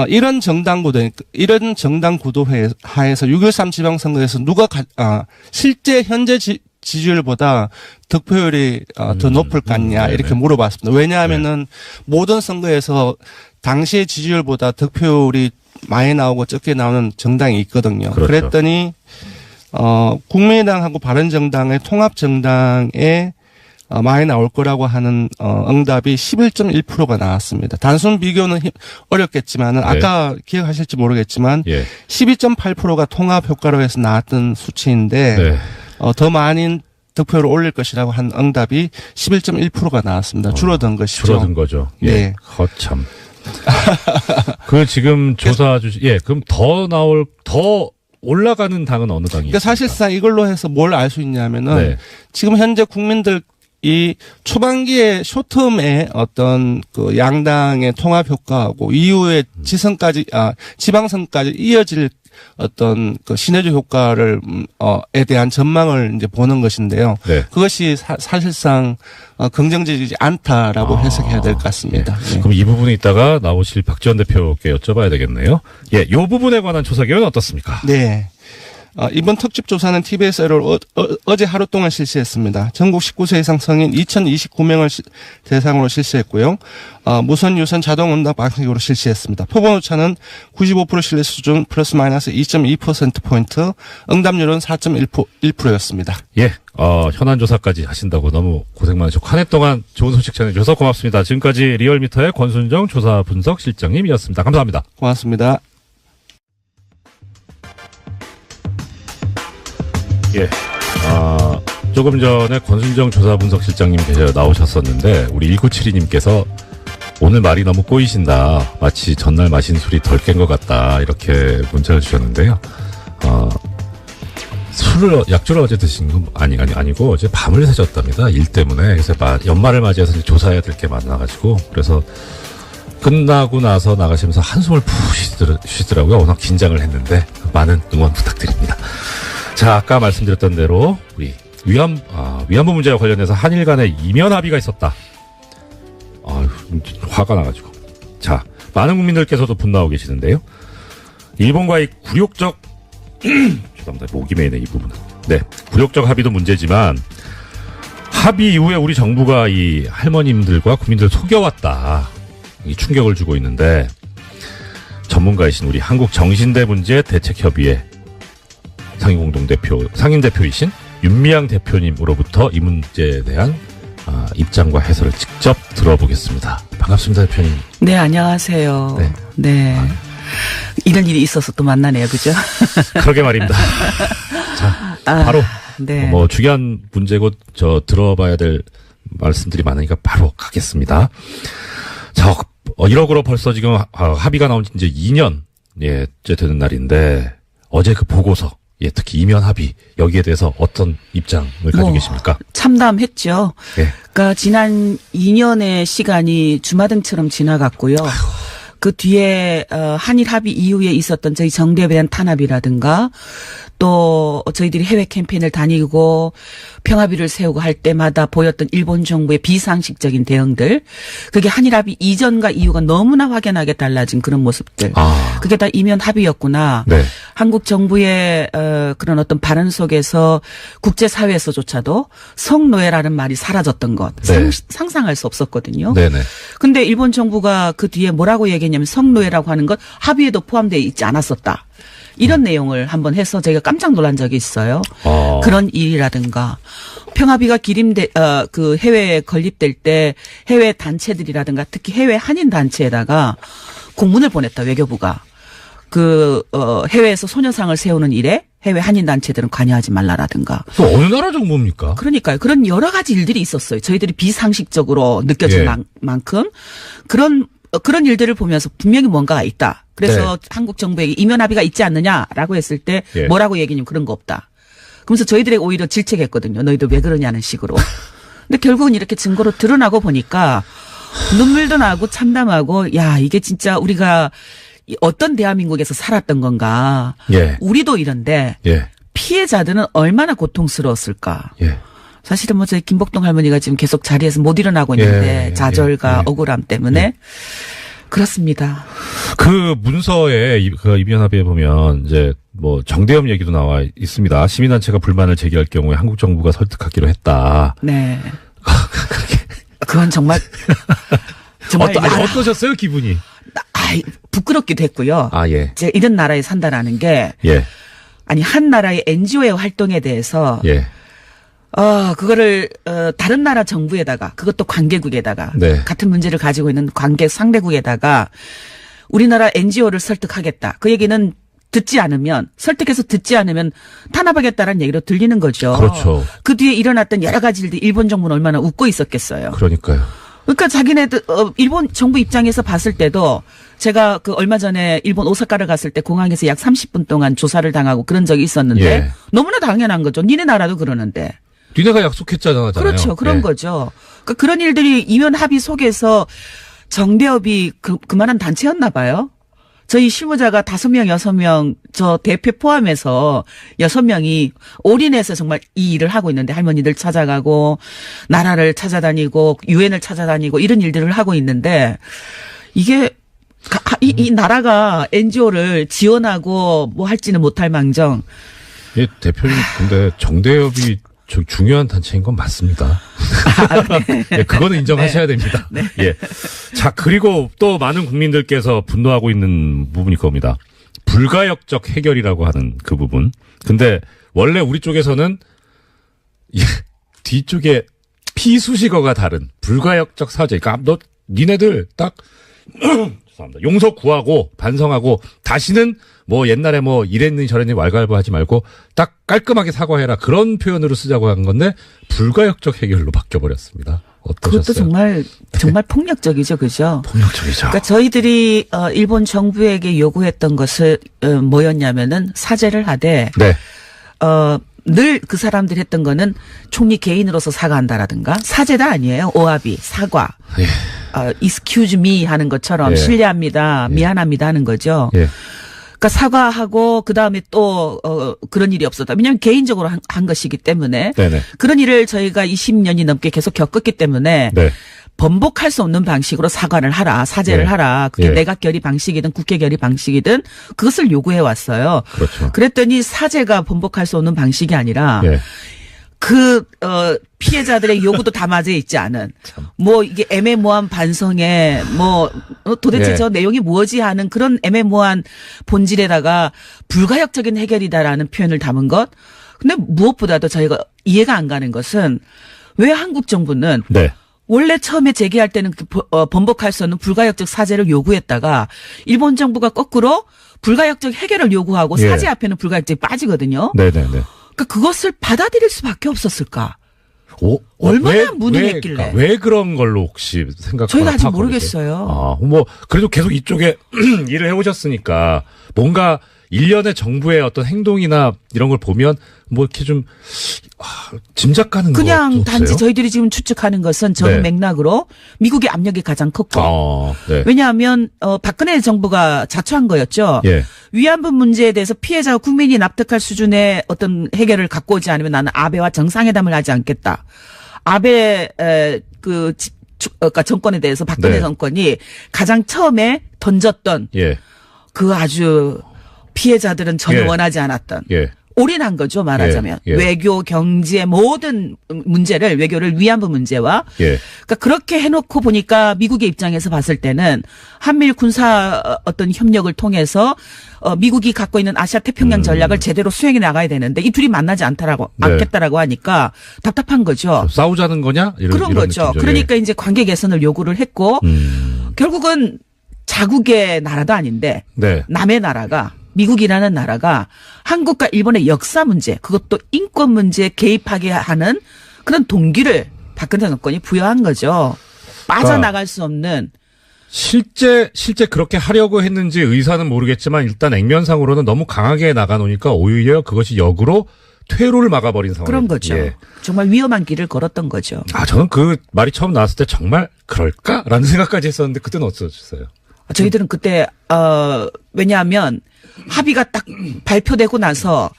이런 정당 구도 하에서 6.13 지방선거에서 누가 실제 현재 지지율보다 득표율이 더 높을 것 같냐 네네. 이렇게 물어봤습니다. 왜냐하면은 모든 선거에서 당시의 지지율보다 득표율이 많이 나오고 적게 나오는 정당이 있거든요. 그렇죠. 그랬더니 국민의당하고 바른정당의 통합정당에 많이 나올 거라고 하는 응답이 11.1%가 나왔습니다. 단순 비교는 어렵겠지만은 네. 아까 기억하실지 모르겠지만 예. 12.8%가 통합 효과로 해서 나왔던 수치인데 네. 더 많은 득표를 올릴 것이라고 한 응답이 11.1%가 나왔습니다. 줄어든 것이죠. 줄어든 거죠. 예. 네. 거참. 그 지금 조사 그럼 더 올라가는 당은 어느 당이? 그러니까 사실상 이걸로 해서 뭘 알 수 있냐면은 네. 지금 현재 국민들 이 초반기에 쇼텀의 어떤 그 양당의 통합 효과하고 이후에 지방선까지 이어질 어떤 그 시너지 효과를 에 대한 전망을 이제 보는 것인데요. 네. 그것이 사실상 긍정적이지 않다라고 해석해야 될 것 같습니다. 예. 그럼 이 부분에 있다가 나오실 박지원 대표께 여쭤봐야 되겠네요. 예, 이 부분에 관한 조사 결과는 어떻습니까? 네. 이번 특집 조사는 TBS를 어제 하루 동안 실시했습니다. 전국 19세 이상 성인 2,029명을 대상으로 실시했고요. 무선 유선 자동 응답 방식으로 실시했습니다. 표본 오차는 95% 신뢰 수준 플러스 마이너스 2.2%포인트, 응답률은 4.1%였습니다. 예, 현안 조사까지 하신다고 너무 고생 많으셨고 한 해 동안 좋은 소식 전해주셔서 고맙습니다. 지금까지 리얼미터의 권순정 조사 분석 실장님이었습니다. 감사합니다. 고맙습니다. 예. 조금 전에 권순정 조사분석실장님 나오셨었는데, 우리 1972님께서 오늘 말이 너무 꼬이신다. 마치 전날 마신 술이 덜 깬 것 같다. 이렇게 문자를 주셨는데요. 약주를 어제 드신 건 아니고, 어제 밤을 새셨답니다. 일 때문에. 그래서 연말을 맞이해서 이제 조사해야 될 게 많아가지고, 그래서 끝나고 나서 나가시면서 한숨을 푹 쉬더라고요. 워낙 긴장을 했는데, 많은 응원 부탁드립니다. 자, 아까 말씀드렸던 대로 우리 위안부 문제와 관련해서 한일 간에 이면 합의가 있었다. 화가 나가지고. 자, 많은 국민들께서도 분노하고 계시는데요. 일본과의 굴욕적 죄송합니다. 목이 메이네 이 부분은. 네, 굴욕적 합의도 문제지만 합의 이후에 우리 정부가 이 할머님들과 국민들을 속여왔다. 이 충격을 주고 있는데 전문가이신 우리 한국정신대 문제대책협의회 상임대표이신 윤미향 대표님으로부터 이 문제에 대한 입장과 해설을 직접 들어보겠습니다. 반갑습니다, 대표님. 네, 안녕하세요. 네. 이런 일이 있어서 또 만나네요, 그죠? 그러게 말입니다. 자, 바로 네. 중요한 문제고 들어봐야 될 말씀들이 많으니까 바로 가겠습니다. 자, 1억으로 벌써 지금 합의가 나온 지 이제 2년째 되는 날인데 어제 그 보고서 특히 이면 합의 여기에 대해서 어떤 입장을 가지고 계십니까? 참담했죠. 예. 그러니까 지난 2년의 시간이 주마등처럼 지나갔고요. 그 뒤에 한일 합의 이후에 있었던 저희 정대에 대한 탄압이라든가 또 저희들이 해외 캠페인을 다니고 평화비를 세우고 할 때마다 보였던 일본 정부의 비상식적인 대응들, 그게 한일 합의 이전과 이후가 너무나 확연하게 달라진 그런 모습들. 그게 다 이면 합의였구나. 네. 한국 정부의 그런 어떤 발언 속에서 국제사회에서조차도 성노예라는 말이 사라졌던 것. 네. 상상할 수 없었거든요. 네네. 근데 일본 정부가 그 뒤에 뭐라고 얘기했냐면 성노예라고 하는 것 합의에도 포함되어 있지 않았었다. 이런 내용을 한번 해서 제가 깜짝 놀란 적이 있어요. 그런 일이라든가 평화비가 그 해외에 건립될 때 해외 단체들이라든가 특히 해외 한인 단체에다가 공문을 보냈다, 외교부가. 해외에서 소녀상을 세우는 일에 해외 한인 단체들은 관여하지 말라라든가. 어느 나라 정부입니까? 그러니까요. 그런 여러 가지 일들이 있었어요. 저희들이 비상식적으로 느껴질 만큼 그런 일들을 보면서 분명히 뭔가가 있다. 그래서 한국 정부에게 이면 합의가 있지 않느냐라고 했을 때 뭐라고 얘기냐면 그런 거 없다. 그러면서 저희들에게 오히려 질책했거든요. 너희들 왜 그러냐는 식으로. 근데 결국은 이렇게 증거로 드러나고 보니까 눈물도 나고 참담하고, 야, 이게 진짜 우리가 어떤 대한민국에서 살았던 건가. 우리도 이런데 피해자들은 얼마나 고통스러웠을까. 사실은 뭐 저희 김복동 할머니가 지금 계속 자리에서 못 일어나고 있는데 예, 좌절과 예. 억울함 때문에 그렇습니다. 그 문서에 그 이변합의에 보면 이제 뭐 정대협 얘기도 나와 있습니다. 시민단체가 불만을 제기할 경우에 한국 정부가 설득하기로 했다. 네. 그건 정말 어떠셨어요 기분이? 부끄럽기도 했고요. 아 예. 제가 이런 나라에 산다라는 게 예. 아니 한 나라의 NGO의 활동에 대해서 예. 그거를 다른 나라 정부에다가 그것도 관계국에다가 네. 같은 문제를 가지고 있는 관계 상대국에다가 우리나라 NGO를 설득하겠다. 그 얘기는 설득해서 듣지 않으면 탄압하겠다라는 얘기로 들리는 거죠. 그렇죠. 그 뒤에 일어났던 여러 가지 일들 일본 정부는 얼마나 웃고 있었겠어요. 그러니까요. 그러니까 자기네들 일본 정부 입장에서 봤을 때도 제가 그 얼마 전에 일본 오사카를 갔을 때 공항에서 약 30분 동안 조사를 당하고 그런 적이 있었는데 예. 너무나 당연한 거죠. 니네 나라도 그러는데. 니네가 약속했잖아요. 그렇죠. 그런 예. 거죠. 그러니까 그런 일들이 이면 합의 속에서 정대협이 그만한 단체였나 봐요. 저희 실무자가 5명, 6명, 저 대표 포함해서 6명이 올인해서 정말 이 일을 하고 있는데 할머니들 찾아가고 나라를 찾아다니고 유엔을 찾아다니고 이런 일들을 하고 있는데 이게 이 나라가 NGO를 지원하고 뭐 할지는 못할 망정. 예, 대표님 근데 정대협이 중요한 단체인 건 맞습니다. 예, 그거는 인정하셔야 됩니다. 네. 예. 자, 그리고 또 많은 국민들께서 분노하고 있는 부분이 그겁니다. 불가역적 해결이라고 하는 그 부분. 근데 원래 우리 쪽에서는 뒤쪽에 피수식어가 다른 불가역적 사죄. 그러니까 니네들 딱 죄송합니다. 용서 구하고 반성하고 다시는 뭐 옛날에 뭐 이랬니 저랬니 왈가왈부하지 말고 딱 깔끔하게 사과해라 그런 표현으로 쓰자고 한 건데 불가역적 해결로 바뀌어버렸습니다. 어떠셨어요? 그것도 정말 폭력적이죠, 그죠? 폭력적이죠. 그러니까 저희들이 일본 정부에게 요구했던 것은 뭐였냐면은 사죄를 하되 네. 늘 그 사람들이 했던 거는 총리 개인으로서 사과한다라든가 사죄다 아니에요. 오詫비, 사과. 예. excuse me 하는 것처럼 예. 실례합니다, 미안합니다 하는 거죠. 예. 그러니까 사과하고 그다음에 또 그런 일이 없었다. 왜냐하면 개인적으로 한 것이기 때문에 네네. 그런 일을 저희가 20년이 넘게 계속 겪었기 때문에 네. 번복할 수 없는 방식으로 사과를 하라, 사죄를 예. 하라. 그게 예. 내각 결의 방식이든 국회 결의 방식이든 그것을 요구해 왔어요. 그렇죠. 그랬더니 사죄가 번복할 수 없는 방식이 아니라 예. 피해자들의 요구도 다 맞아 있지 않은 뭐 이게 애매모호한 반성에 뭐 도대체 예. 저 내용이 뭐지 하는 그런 애매모호한 본질에다가 불가역적인 해결이다라는 표현을 담은 것. 근데 무엇보다도 저희가 이해가 안 가는 것은 왜 한국 정부는 네. 원래 처음에 제기할 때는 번복할 수 없는 불가역적 사죄를 요구했다가 일본 정부가 거꾸로 불가역적 해결을 요구하고 예. 사죄 앞에는 불가역적이 빠지거든요. 네네네. 그러니까 그것을 받아들일 수밖에 없었을까? 오, 얼마나 무능했길래. 그러니까 왜 그런 걸로 혹시 생각하고 저희가 아직 파악하고 모르겠어요. 계세요? 뭐 그래도 계속 이쪽에 일을 해오셨으니까 뭔가 일련의 정부의 어떤 행동이나 이런 걸 보면 뭐 이렇게 좀 짐작 가는 거 그냥 없어요? 단지 저희들이 지금 추측하는 것은 전 네. 맥락으로 미국의 압력이 가장 컸고 네. 왜냐하면 박근혜 정부가 자초한 거였죠. 예. 위안부 문제에 대해서 피해자와 국민이 납득할 수준의 어떤 해결을 갖고 오지 않으면 나는 아베와 정상회담을 하지 않겠다. 아베 그러니까 정권에 대해서 박근혜 네. 정권이 가장 처음에 던졌던 예. 그 아주 피해자들은 전혀 예. 원하지 않았던 예. 올인한 거죠, 말하자면. 예. 예. 외교, 경제 모든 문제를 외교를 위안부 문제와 예. 그러니까 그렇게 해놓고 보니까 미국의 입장에서 봤을 때는 한미일 군사 어떤 협력을 통해서 미국이 갖고 있는 아시아 태평양 전략을 제대로 수행해 나가야 되는데 이 둘이 만나지 네. 않겠다라고 하니까 답답한 거죠. 싸우자는 거냐? 그런 거죠. 느낌이죠. 그러니까 이제 관계 개선을 요구를 했고 결국은 자국의 나라도 아닌데 네. 남의 나라가 미국이라는 나라가 한국과 일본의 역사 문제, 그것도 인권 문제에 개입하게 하는 그런 동기를 박근혜 정권이 부여한 거죠. 빠져나갈 수 없는. 실제 그렇게 하려고 했는지 의사는 모르겠지만 일단 액면상으로는 너무 강하게 나가놓으니까 오히려 그것이 역으로 퇴로를 막아버린 상황. 그런 거죠. 예. 정말 위험한 길을 걸었던 거죠. 저는 그 말이 처음 나왔을 때 정말 그럴까라는 생각까지 했었는데 그때는 어떠셨어요? 저희들은 그때 왜냐하면 합의가 딱 발표되고 나서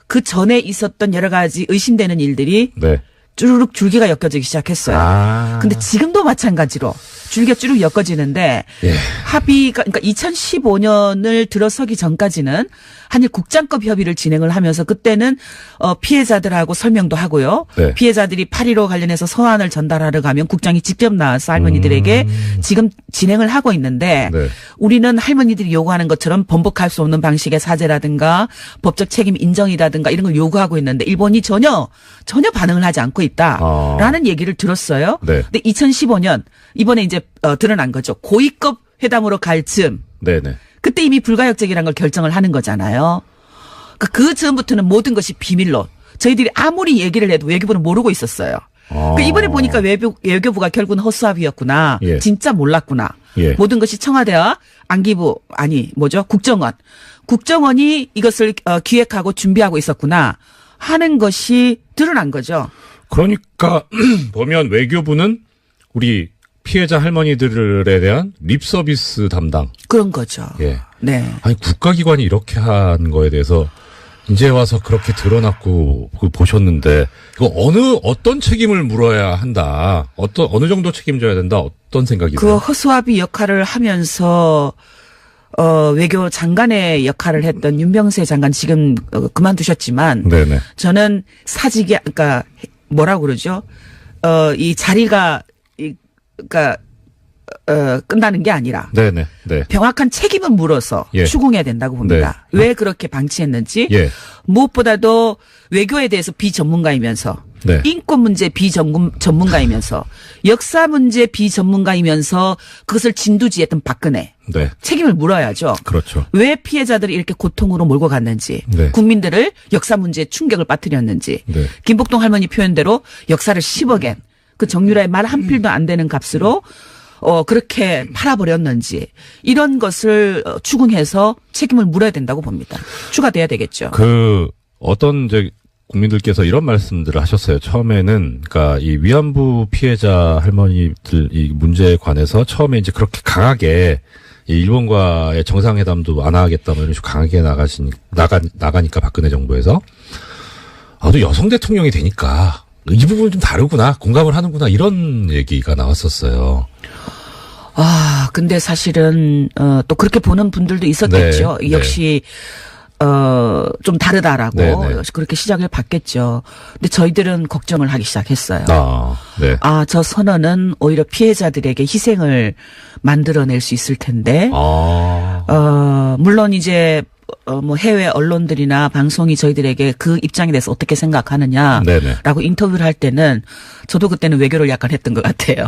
그 전에 있었던 여러 가지 의심되는 일들이 네. 쭈르륵 줄기가 엮여지기 시작했어요. 아. 근데 지금도 마찬가지로 줄기가 쭈르륵 엮어지는데 예. 합의가 그러니까 2015년을 들어서기 전까지는 한일 국장급 협의를 진행을 하면서 그때는 피해자들하고 설명도 하고요. 네. 피해자들이 8.15 관련해서 서한을 전달하러 가면 국장이 직접 나와서 할머니들에게 지금 진행을 하고 있는데 네. 우리는 할머니들이 요구하는 것처럼 번복할 수 없는 방식의 사죄라든가 법적 책임 인정이라든가 이런 걸 요구하고 있는데 일본이 전혀 반응을 하지 않고 있다라는 얘기를 들었어요. 네. 근데 2015년 이번에 이제 드러난 거죠. 고위급 회담으로 갈 즈음. 네네. 그때 이미 불가역적이라는 걸 결정을 하는 거잖아요. 그러니까 그 전부터는 모든 것이 비밀로 저희들이 아무리 얘기를 해도 외교부는 모르고 있었어요. 그러니까 이번에 보니까 외교부가 결국은 허수아비였구나. 예. 진짜 몰랐구나. 예. 모든 것이 청와대와 안기부 국정원이 이것을 기획하고 준비하고 있었구나 하는 것이 드러난 거죠. 그러니까 보면 외교부는 우리 피해자 할머니들에 대한 립서비스 담당. 그런 거죠. 예. 네. 아니 국가기관이 이렇게 한 거에 대해서 이제 와서 그렇게 드러났고 보셨는데 이거 어떤 책임을 물어야 한다. 어느 정도 책임져야 된다. 어떤 생각이세요? 그 허수아비 역할을 하면서 외교 장관의 역할을 했던 윤병세 장관 지금 그만두셨지만 네네. 저는 사직이 그러니까 뭐라고 그러죠? 이 자리가 그러니까 끝나는 게 아니라 네네. 네. 명확한 책임을 물어서 예. 추궁해야 된다고 봅니다. 네. 왜 그렇게 방치했는지 예. 무엇보다도 외교에 대해서 비전문가이면서 네. 인권 문제 비전문가이면서 역사 문제 비전문가이면서 그것을 진두지했던 박근혜 네. 책임을 물어야죠. 그렇죠. 왜 피해자들을 이렇게 고통으로 몰고 갔는지 네. 국민들을 역사 문제에 충격을 빠뜨렸는지 네. 김복동 할머니 표현대로 역사를 10억엔 그 정유라의 말 한 필도 안 되는 값으로 그렇게 팔아버렸는지 이런 것을 추궁해서 책임을 물어야 된다고 봅니다. 추가돼야 되겠죠. 어떤 이제 국민들께서 이런 말씀들을 하셨어요. 처음에는 그러니까 이 위안부 피해자 할머니들 이 문제에 관해서 처음에 이제 그렇게 강하게 이 일본과의 정상회담도 안 하겠다 뭐 이런 식으로 강하게 나가니까 박근혜 정부에서 또 여성 대통령이 되니까 이 부분은 좀 다르구나, 공감을 하는구나 이런 얘기가 나왔었어요. 근데 사실은 또 그렇게 보는 분들도 있었겠죠. 네, 역시 좀 다르다라고 네, 네. 그렇게 시작을 받겠죠. 근데 저희들은 걱정을 하기 시작했어요. 네. 저 선언은 오히려 피해자들에게 희생을 만들어낼 수 있을 텐데. 물론 이제 뭐 해외 언론들이나 방송이 저희들에게 그 입장에 대해서 어떻게 생각하느냐라고 네네. 인터뷰를 할 때는 저도 그때는 외교를 약간 했던 것 같아요.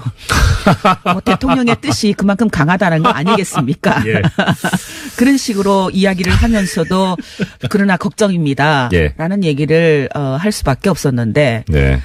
뭐 대통령의 뜻이 그만큼 강하다는 거 아니겠습니까? 예. 그런 식으로 이야기를 하면서도 그러나 걱정입니다. 예. 라는 얘기를 할 수밖에 없었는데 네.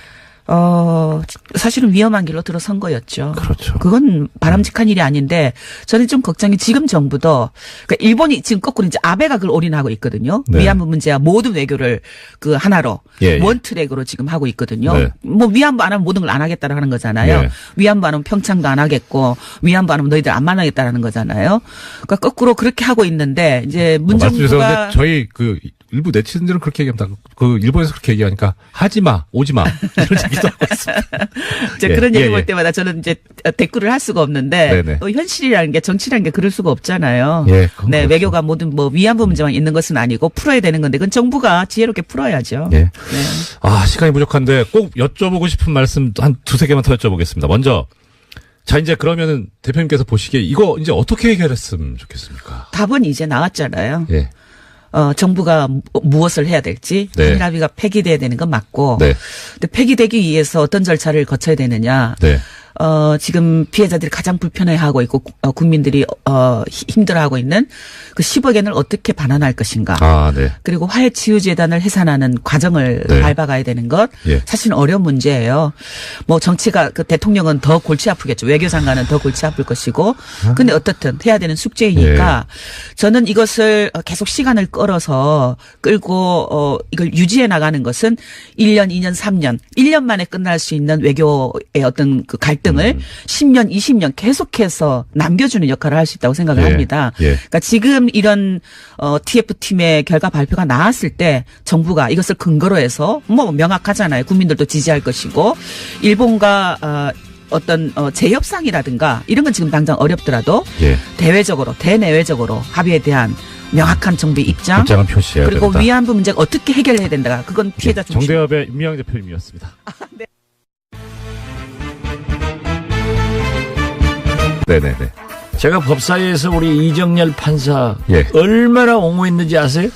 사실은 위험한 길로 들어선 거였죠. 그렇죠. 그건 바람직한 일이 아닌데 저는 좀 걱정이 지금 정부도 그러니까 일본이 지금 거꾸로 이제 아베가 그걸 올인하고 있거든요. 네. 위안부 문제와 모든 외교를 그 하나로 예. 원트랙으로 지금 하고 있거든요. 네. 뭐 위안부 안 하면 모든 걸 안 하겠다고 하는 거잖아요. 네. 위안부 안 하면 평창도 안 하겠고 위안부 안 하면 너희들 안 만나겠다라는 거잖아요. 그러니까 거꾸로 그렇게 하고 있는데 이제 문 말씀 정부가 주셨는데 저희 일부 네티즌들은 그렇게 얘기합니다. 일본에서 그렇게 얘기하니까 하지 마, 오지 마 이런 얘기도 하고 있습니다. 그런 얘기 볼 때마다 저는 이제 댓글을 할 수가 없는데 네네. 또 현실이라는 게 정치라는 게 그럴 수가 없잖아요. 예, 그건 네, 그렇죠. 외교가 모든 뭐 위안부 문제만 있는 것은 아니고 풀어야 되는 건데 그건 정부가 지혜롭게 풀어야죠. 예. 네. 시간이 부족한데 꼭 여쭤보고 싶은 말씀 한 두세 개만 더 여쭤보겠습니다. 먼저 자 이제 그러면은 대표님께서 보시기에 이거 이제 어떻게 해결했으면 좋겠습니까? 답은 이제 나왔잖아요. 예. 정부가 무엇을 해야 될지 네. 한일 합의가 폐기돼야 되는 건 맞고 네. 근데 폐기되기 위해서 어떤 절차를 거쳐야 되느냐. 네. 지금 피해자들이 가장 불편해하고 있고 국민들이 힘들어하고 있는 그 10억엔을 어떻게 반환할 것인가. 네. 그리고 화해치유재단을 해산하는 과정을 네. 밟아가야 되는 것 예. 사실은 어려운 문제예요. 뭐 정치가 그 대통령은 더 골치 아프겠죠. 외교장관은 더 골치 아플 것이고. 근데 어떻든 해야 되는 숙제이니까 저는 이것을 계속 시간을 끌고 이걸 유지해 나가는 것은 1년, 2년, 3년, 1년 만에 끝날 수 있는 외교의 어떤 그 갈등 갈등을 10년, 20년 계속해서 남겨주는 역할을 할 수 있다고 생각을 예. 합니다. 예. 그러니까 지금 이런 TF팀의 결과 발표가 나왔을 때 정부가 이것을 근거로 해서 뭐 명확하잖아요. 국민들도 지지할 것이고 일본과 어떤 재협상이라든가 이런 건 지금 당장 어렵더라도 예. 대외적으로 대내외적으로 합의에 대한 명확한 정부의 입장 입장은 표시해야 그리고 된다. 위안부 문제가 어떻게 해결해야 된다. 그건 피해자 중심. 정대협의 임미영 대표님이었습니다. 네네네. 제가 법사위에서 우리 이정열 판사 예. 얼마나 옹호했는지 아세요?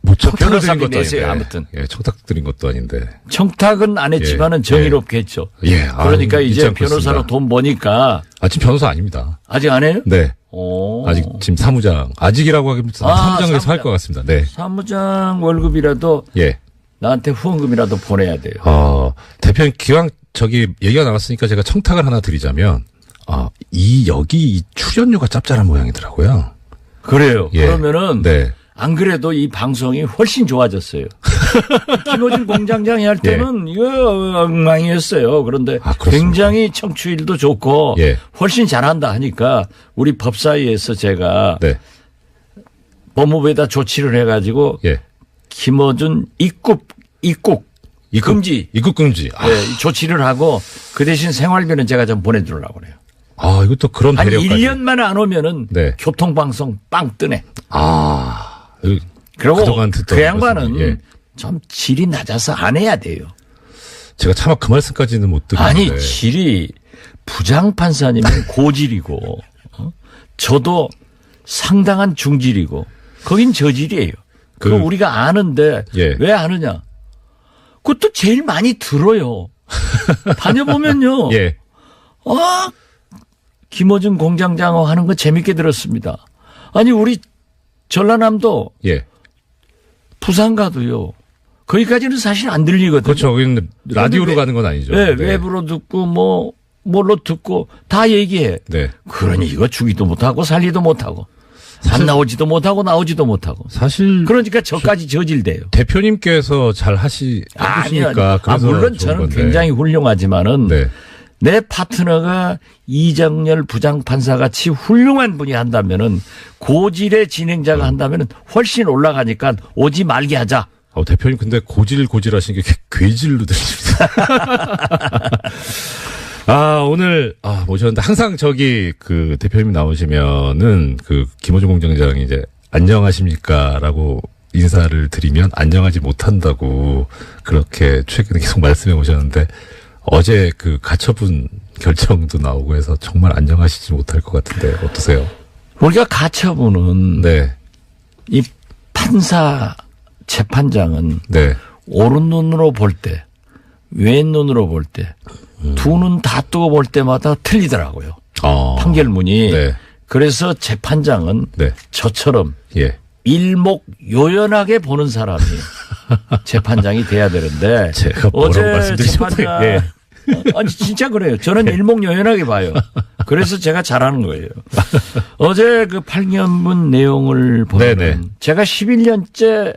뭐 청탁을 드린 변호사비 것도 내세요, 아닌데. 아무튼. 예, 청탁 드린 것도 아닌데. 청탁은 안 했지만은 예. 정의롭게 했죠. 예. 그러니까 아유, 이제 입장 변호사로 그렇습니다. 돈 버니까 지금 변호사 아닙니다. 아직 안 해요? 네. 오. 아직 지금 사무장. 아직이라고 하기는 사무장에서 할 사무장. 것 같습니다. 네. 사무장 월급이라도 예. 나한테 후원금이라도 보내야 돼요. 대표님 기왕 얘기가 나왔으니까 제가 청탁을 하나 드리자면, 여기 이 출연료가 짭짤한 모양이더라고요. 그래요. 예. 그러면은 네. 안 그래도 이 방송이 훨씬 좋아졌어요. 김어준 공장장이 할 때는 이거 엉망이었어요. 그런데 그렇습니까? 굉장히 청취율도 좋고 예. 훨씬 잘한다 하니까 우리 법사위에서 제가 네. 법무부에다 조치를 해가지고 예. 김어준 입국 금지 입국 금지. 이 조치를 하고 그 대신 생활비는 제가 좀 보내주려고 그래요. 이것도 그런 한 배려까지. 1년만 안 오면은 네. 교통방송 빵 뜨네. 그동안 그리고 듣던 그 양반은 예. 좀 질이 낮아서 안 해야 돼요. 제가 차마 그 말씀까지는 못 듣겠는데. 아니 질이 부장판사님은 고질이고 저도 상당한 중질이고 거긴 저질이에요. 그거 우리가 아는데 예. 왜 아느냐. 그것도 제일 많이 들어요. 다녀보면요. 예. 김어준 공장장 하는 거 재밌게 들었습니다. 아니 우리 전라남도 예. 부산 가도요. 거기까지는 사실 안 들리거든요. 그렇죠. 여기는 라디오로 가는 건 아니죠. 네, 외부로 듣고 뭘로 듣고 다 얘기해. 네. 그러니 이거 주기도 못하고 살리도 못하고 안 나오지도 못하고 나오지도 못하고. 사실 그러니까 저까지 저질돼요. 대표님께서 잘 해주시니까 그래서 물론 좋은 저는 건데. 굉장히 훌륭하지만은 네. 내 파트너가 이정열 부장판사 같이 훌륭한 분이 한다면은 고질의 진행자가 한다면은 훨씬 올라가니까 오지 말게 하자. 대표님 근데 고질하신 게 괴질로 들립니다. 오늘 모셨는데 항상 그 대표님 나오시면은 그 김어준 공장장이 이제 안녕하십니까라고 인사를 드리면 안녕하지 못한다고 그렇게 최근에 계속 말씀해 오셨는데 어제 그 가처분 결정도 나오고 해서 정말 안녕하시지 못할 것 같은데 어떠세요? 우리가 가처분은 네. 이 판사 재판장은 네. 오른 눈으로 볼 때, 왼 눈으로 볼 때, 두 눈 다 뜨고 볼 때마다 틀리더라고요. 판결문이. 네. 그래서 재판장은 네. 저처럼 예. 일목요연하게 보는 사람이 재판장이 돼야 되는데 제가 뭐라고 어제 말씀드리지 재판장 못해요. 예. 아니 진짜 그래요. 저는 일목요연하게 봐요. 그래서 제가 잘하는 거예요. 어제 그 판결문 내용을 보면 네네. 제가 11년째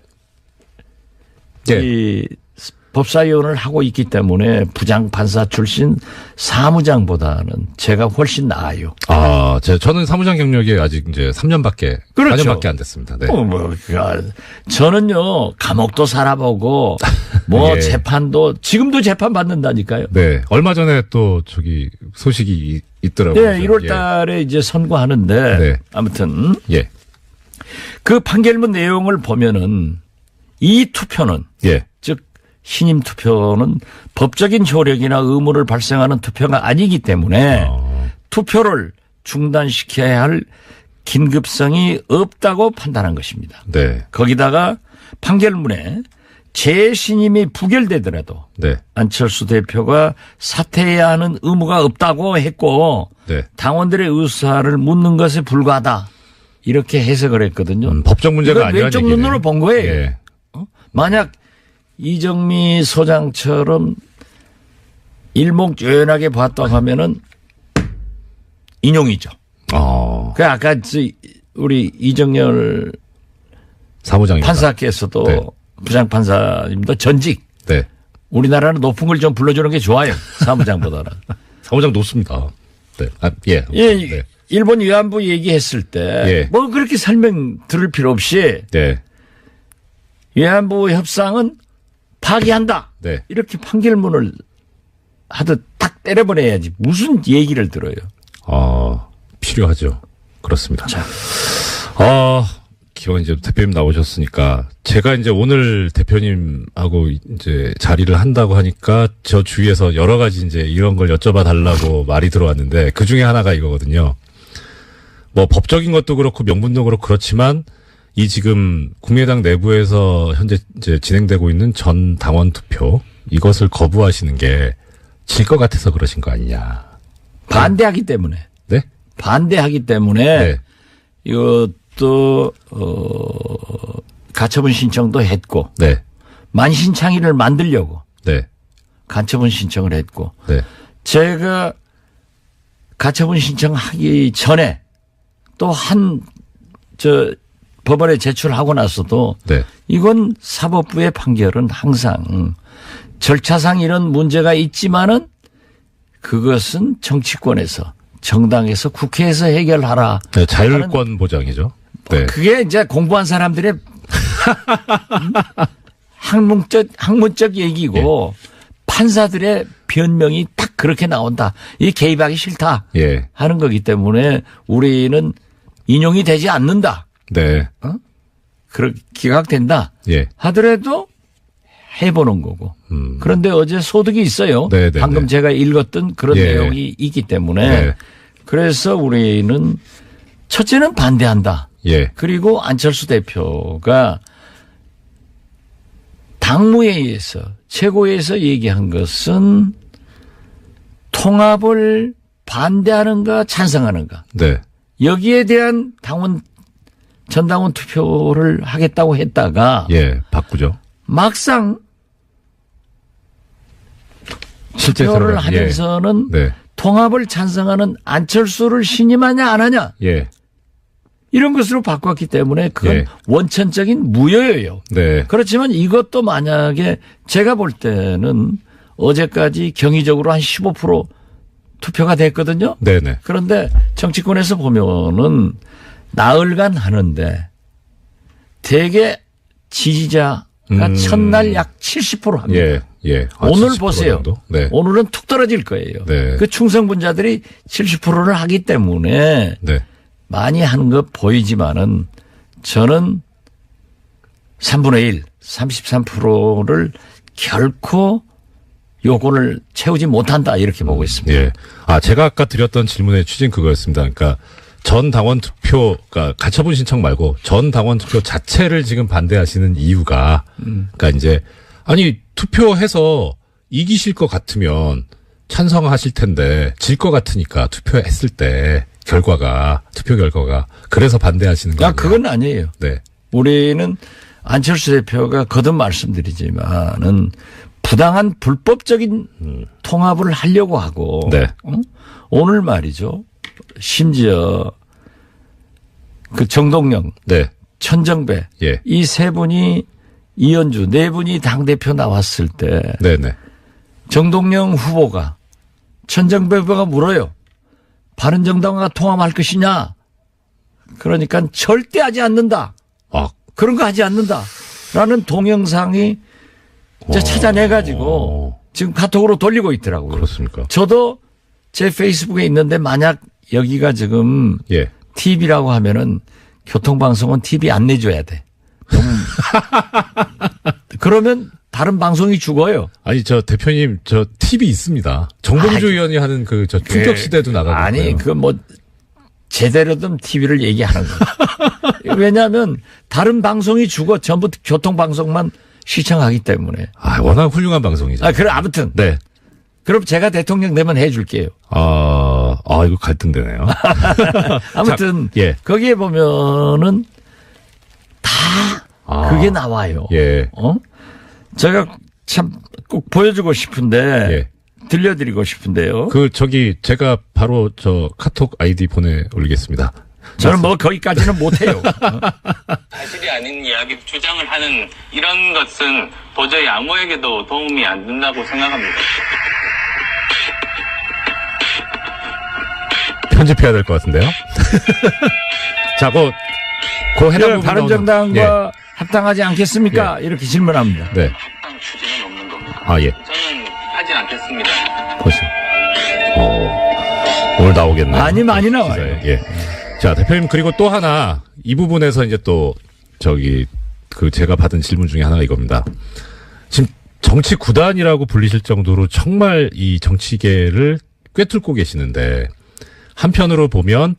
예. 이 법사위원을 하고 있기 때문에 부장판사 출신 사무장보다는 제가 훨씬 나아요. 저는 사무장 경력이 아직 이제 3년밖에, 그렇죠. 4년밖에 안 됐습니다. 네. 저는요, 감옥도 살아보고, 예. 재판도, 지금도 재판 받는다니까요. 네. 얼마 전에 또 소식이 있더라고요. 네, 1월 달에 이제 선고하는데, 네. 아무튼, 예. 그 판결문 내용을 보면은, 이 투표는, 예. 즉, 신임 투표는 법적인 효력이나 의무를 발생하는 투표가 아니기 때문에, 투표를 중단시켜야 할 긴급성이 없다고 판단한 것입니다. 네. 거기다가 판결문에 재신임이 부결되더라도 네. 안철수 대표가 사퇴해야 하는 의무가 없다고 했고 네. 당원들의 의사를 묻는 것에 불과하다. 이렇게 해석을 했거든요. 법적 문제가 이건 아니라는 왼쪽 얘기네요. 눈으로 본 거예요. 예. 만약 이정미 소장처럼 일목요연하게 봤다고 하면은 인용이죠. 그 아까 우리 이정열 사무장입니다. 판사께서도 네. 부장판사님도 전직 네. 우리나라는 높은 걸 좀 불러주는 게 좋아요. 사무장보다는. 사무장 높습니다. 네. 예. 예, 네. 일본 위안부 얘기했을 때 뭐 예. 그렇게 설명 들을 필요 없이 네. 위안부 협상은 파기한다. 네. 이렇게 판결문을 하듯 딱 때려버려야지. 무슨 얘기를 들어요. 필요하죠. 그렇습니다. 기왕 이제 대표님 나오셨으니까 제가 이제 오늘 대표님하고 이제 자리를 한다고 하니까 저 주위에서 여러 가지 이제 이런 걸 여쭤봐 달라고 말이 들어왔는데 그 중에 하나가 이거거든요. 뭐 법적인 것도 그렇고 명분도 그렇고 그렇지만 이 지금 국민의당 내부에서 현재 이제 진행되고 있는 전 당원 투표 이것을 거부하시는 게 질 것 같아서 그러신 거 아니냐. 반대하기 때문에. 네? 반대하기 때문에 네. 이것도 가처분 신청도 했고 네. 만신창이를 만들려고 네. 가처분 신청을 했고 네. 제가 가처분 신청하기 전에 또 법원에 제출하고 나서도 네. 이건 사법부의 판결은 항상 절차상 이런 문제가 있지만은 그것은 정치권에서 정당에서 국회에서 해결하라. 네, 자율권 보장이죠. 네. 그게 이제 공부한 사람들의 학문적 얘기고 판사들의 변명이 딱 그렇게 나온다. 이 개입하기 싫다 예. 하는 거기 때문에 우리는 인용이 되지 않는다. 네. 그렇게 기각된다 예. 하더라도 해보는 거고. 그런데 어제 소득이 있어요. 네네네. 방금 제가 읽었던 그런 예. 내용이 있기 때문에 네. 그래서 우리는 첫째는 반대한다. 예. 그리고 안철수 대표가 당무회의에서 최고위에서 얘기한 것은 통합을 반대하는가 찬성하는가. 네. 여기에 대한 전당원 투표를 하겠다고 했다가 예. 바꾸죠. 막상 실제 투표를 상황. 예. 하면서는 네. 통합을 찬성하는 안철수를 신임하냐 안 하냐 예. 이런 것으로 바꿨기 때문에 그건 예. 원천적인 무효예요. 네. 그렇지만 이것도 만약에 제가 볼 때는 어제까지 경위적으로 한 15% 투표가 됐거든요. 네네. 그런데 정치권에서 보면은 나흘간 하는데 대개 지지자가 첫날 약 70% 합니다. 예. 예. 오늘 70% 보세요. 정도? 네. 오늘은 툭 떨어질 거예요. 네. 그 충성분자들이 70%를 하기 때문에 네. 많이 하는 거 보이지만은 저는 3분의 1, 33%를 결코 요건을 채우지 못한다 이렇게 보고 있습니다. 예. 제가 아까 드렸던 질문의 취지는 그거였습니다. 그러니까 전 당원 투표, 그러니까 가처분 신청 말고 전 당원 투표 자체를 지금 반대하시는 이유가, 그러니까 이제 아니 투표해서 이기실 것 같으면 찬성하실 텐데 질 것 같으니까 투표했을 때 투표 결과가 그래서 반대하시는 거예요. 그건 아니에요. 네. 우리는 안철수 대표가 거듭 말씀드리지만은 부당한 불법적인 통합을 하려고 하고 네. 오늘 말이죠. 심지어 그 정동영, 네. 천정배 예. 이 세 분이 이현주 네 분이 당대표 나왔을 때 네네. 정동영 후보가 천정배 후보가 물어요. 바른정당과 통합할 것이냐. 그러니까 절대 하지 않는다. 그런 거 하지 않는다. 라는 동영상이 찾아내가지고 지금 카톡으로 돌리고 있더라고요. 그렇습니까? 저도 제 페이스북에 있는데 만약 여기가 지금 예. TV라고 하면은 교통방송은 TV 안 내줘야 돼. 너무 그러면 다른 방송이 죽어요. 아니 저 대표님 저 TV 있습니다. 정봉주 의원이 하는 저 충격 시대도 나가고 아니 그 뭐 제대로 된 TV를 얘기하는 거예요. 왜냐하면 다른 방송이 죽어 전부 교통방송만 시청하기 때문에. 워낙 훌륭한 방송이죠. 그래 아무튼. 네. 그럼 제가 대통령 되면 해줄게요. 이거 갈등되네요. 아무튼 예. 거기에 보면은 다 그게 나와요. 예. 제가 참 꼭 보여주고 싶은데 예. 들려드리고 싶은데요. 제가 바로 저 카톡 아이디 올리겠습니다. 저는 뭐 거기까지는 못해요. 사실이 아닌 이야기 주장을 하는 이런 것은 도저히 아무에게도 도움이 안 된다고 생각합니다. 편집해야 될 것 같은데요. 자, 그 해당 부분 바른정당과 합당하지 않겠습니까? 예. 이렇게 질문합니다. 네. 합당 추진은 없는 겁니다. 아, 예. 저는 하진 않겠습니다. 보시죠. 오늘 나오겠네요. 많이 나와요. 기사에. 예. 자, 대표님, 그리고 또 하나, 이 부분에서 이제 또, 제가 받은 질문 중에 하나가 이겁니다. 지금 정치 구단이라고 불리실 정도로 정말 이 정치계를 꿰뚫고 계시는데, 한편으로 보면,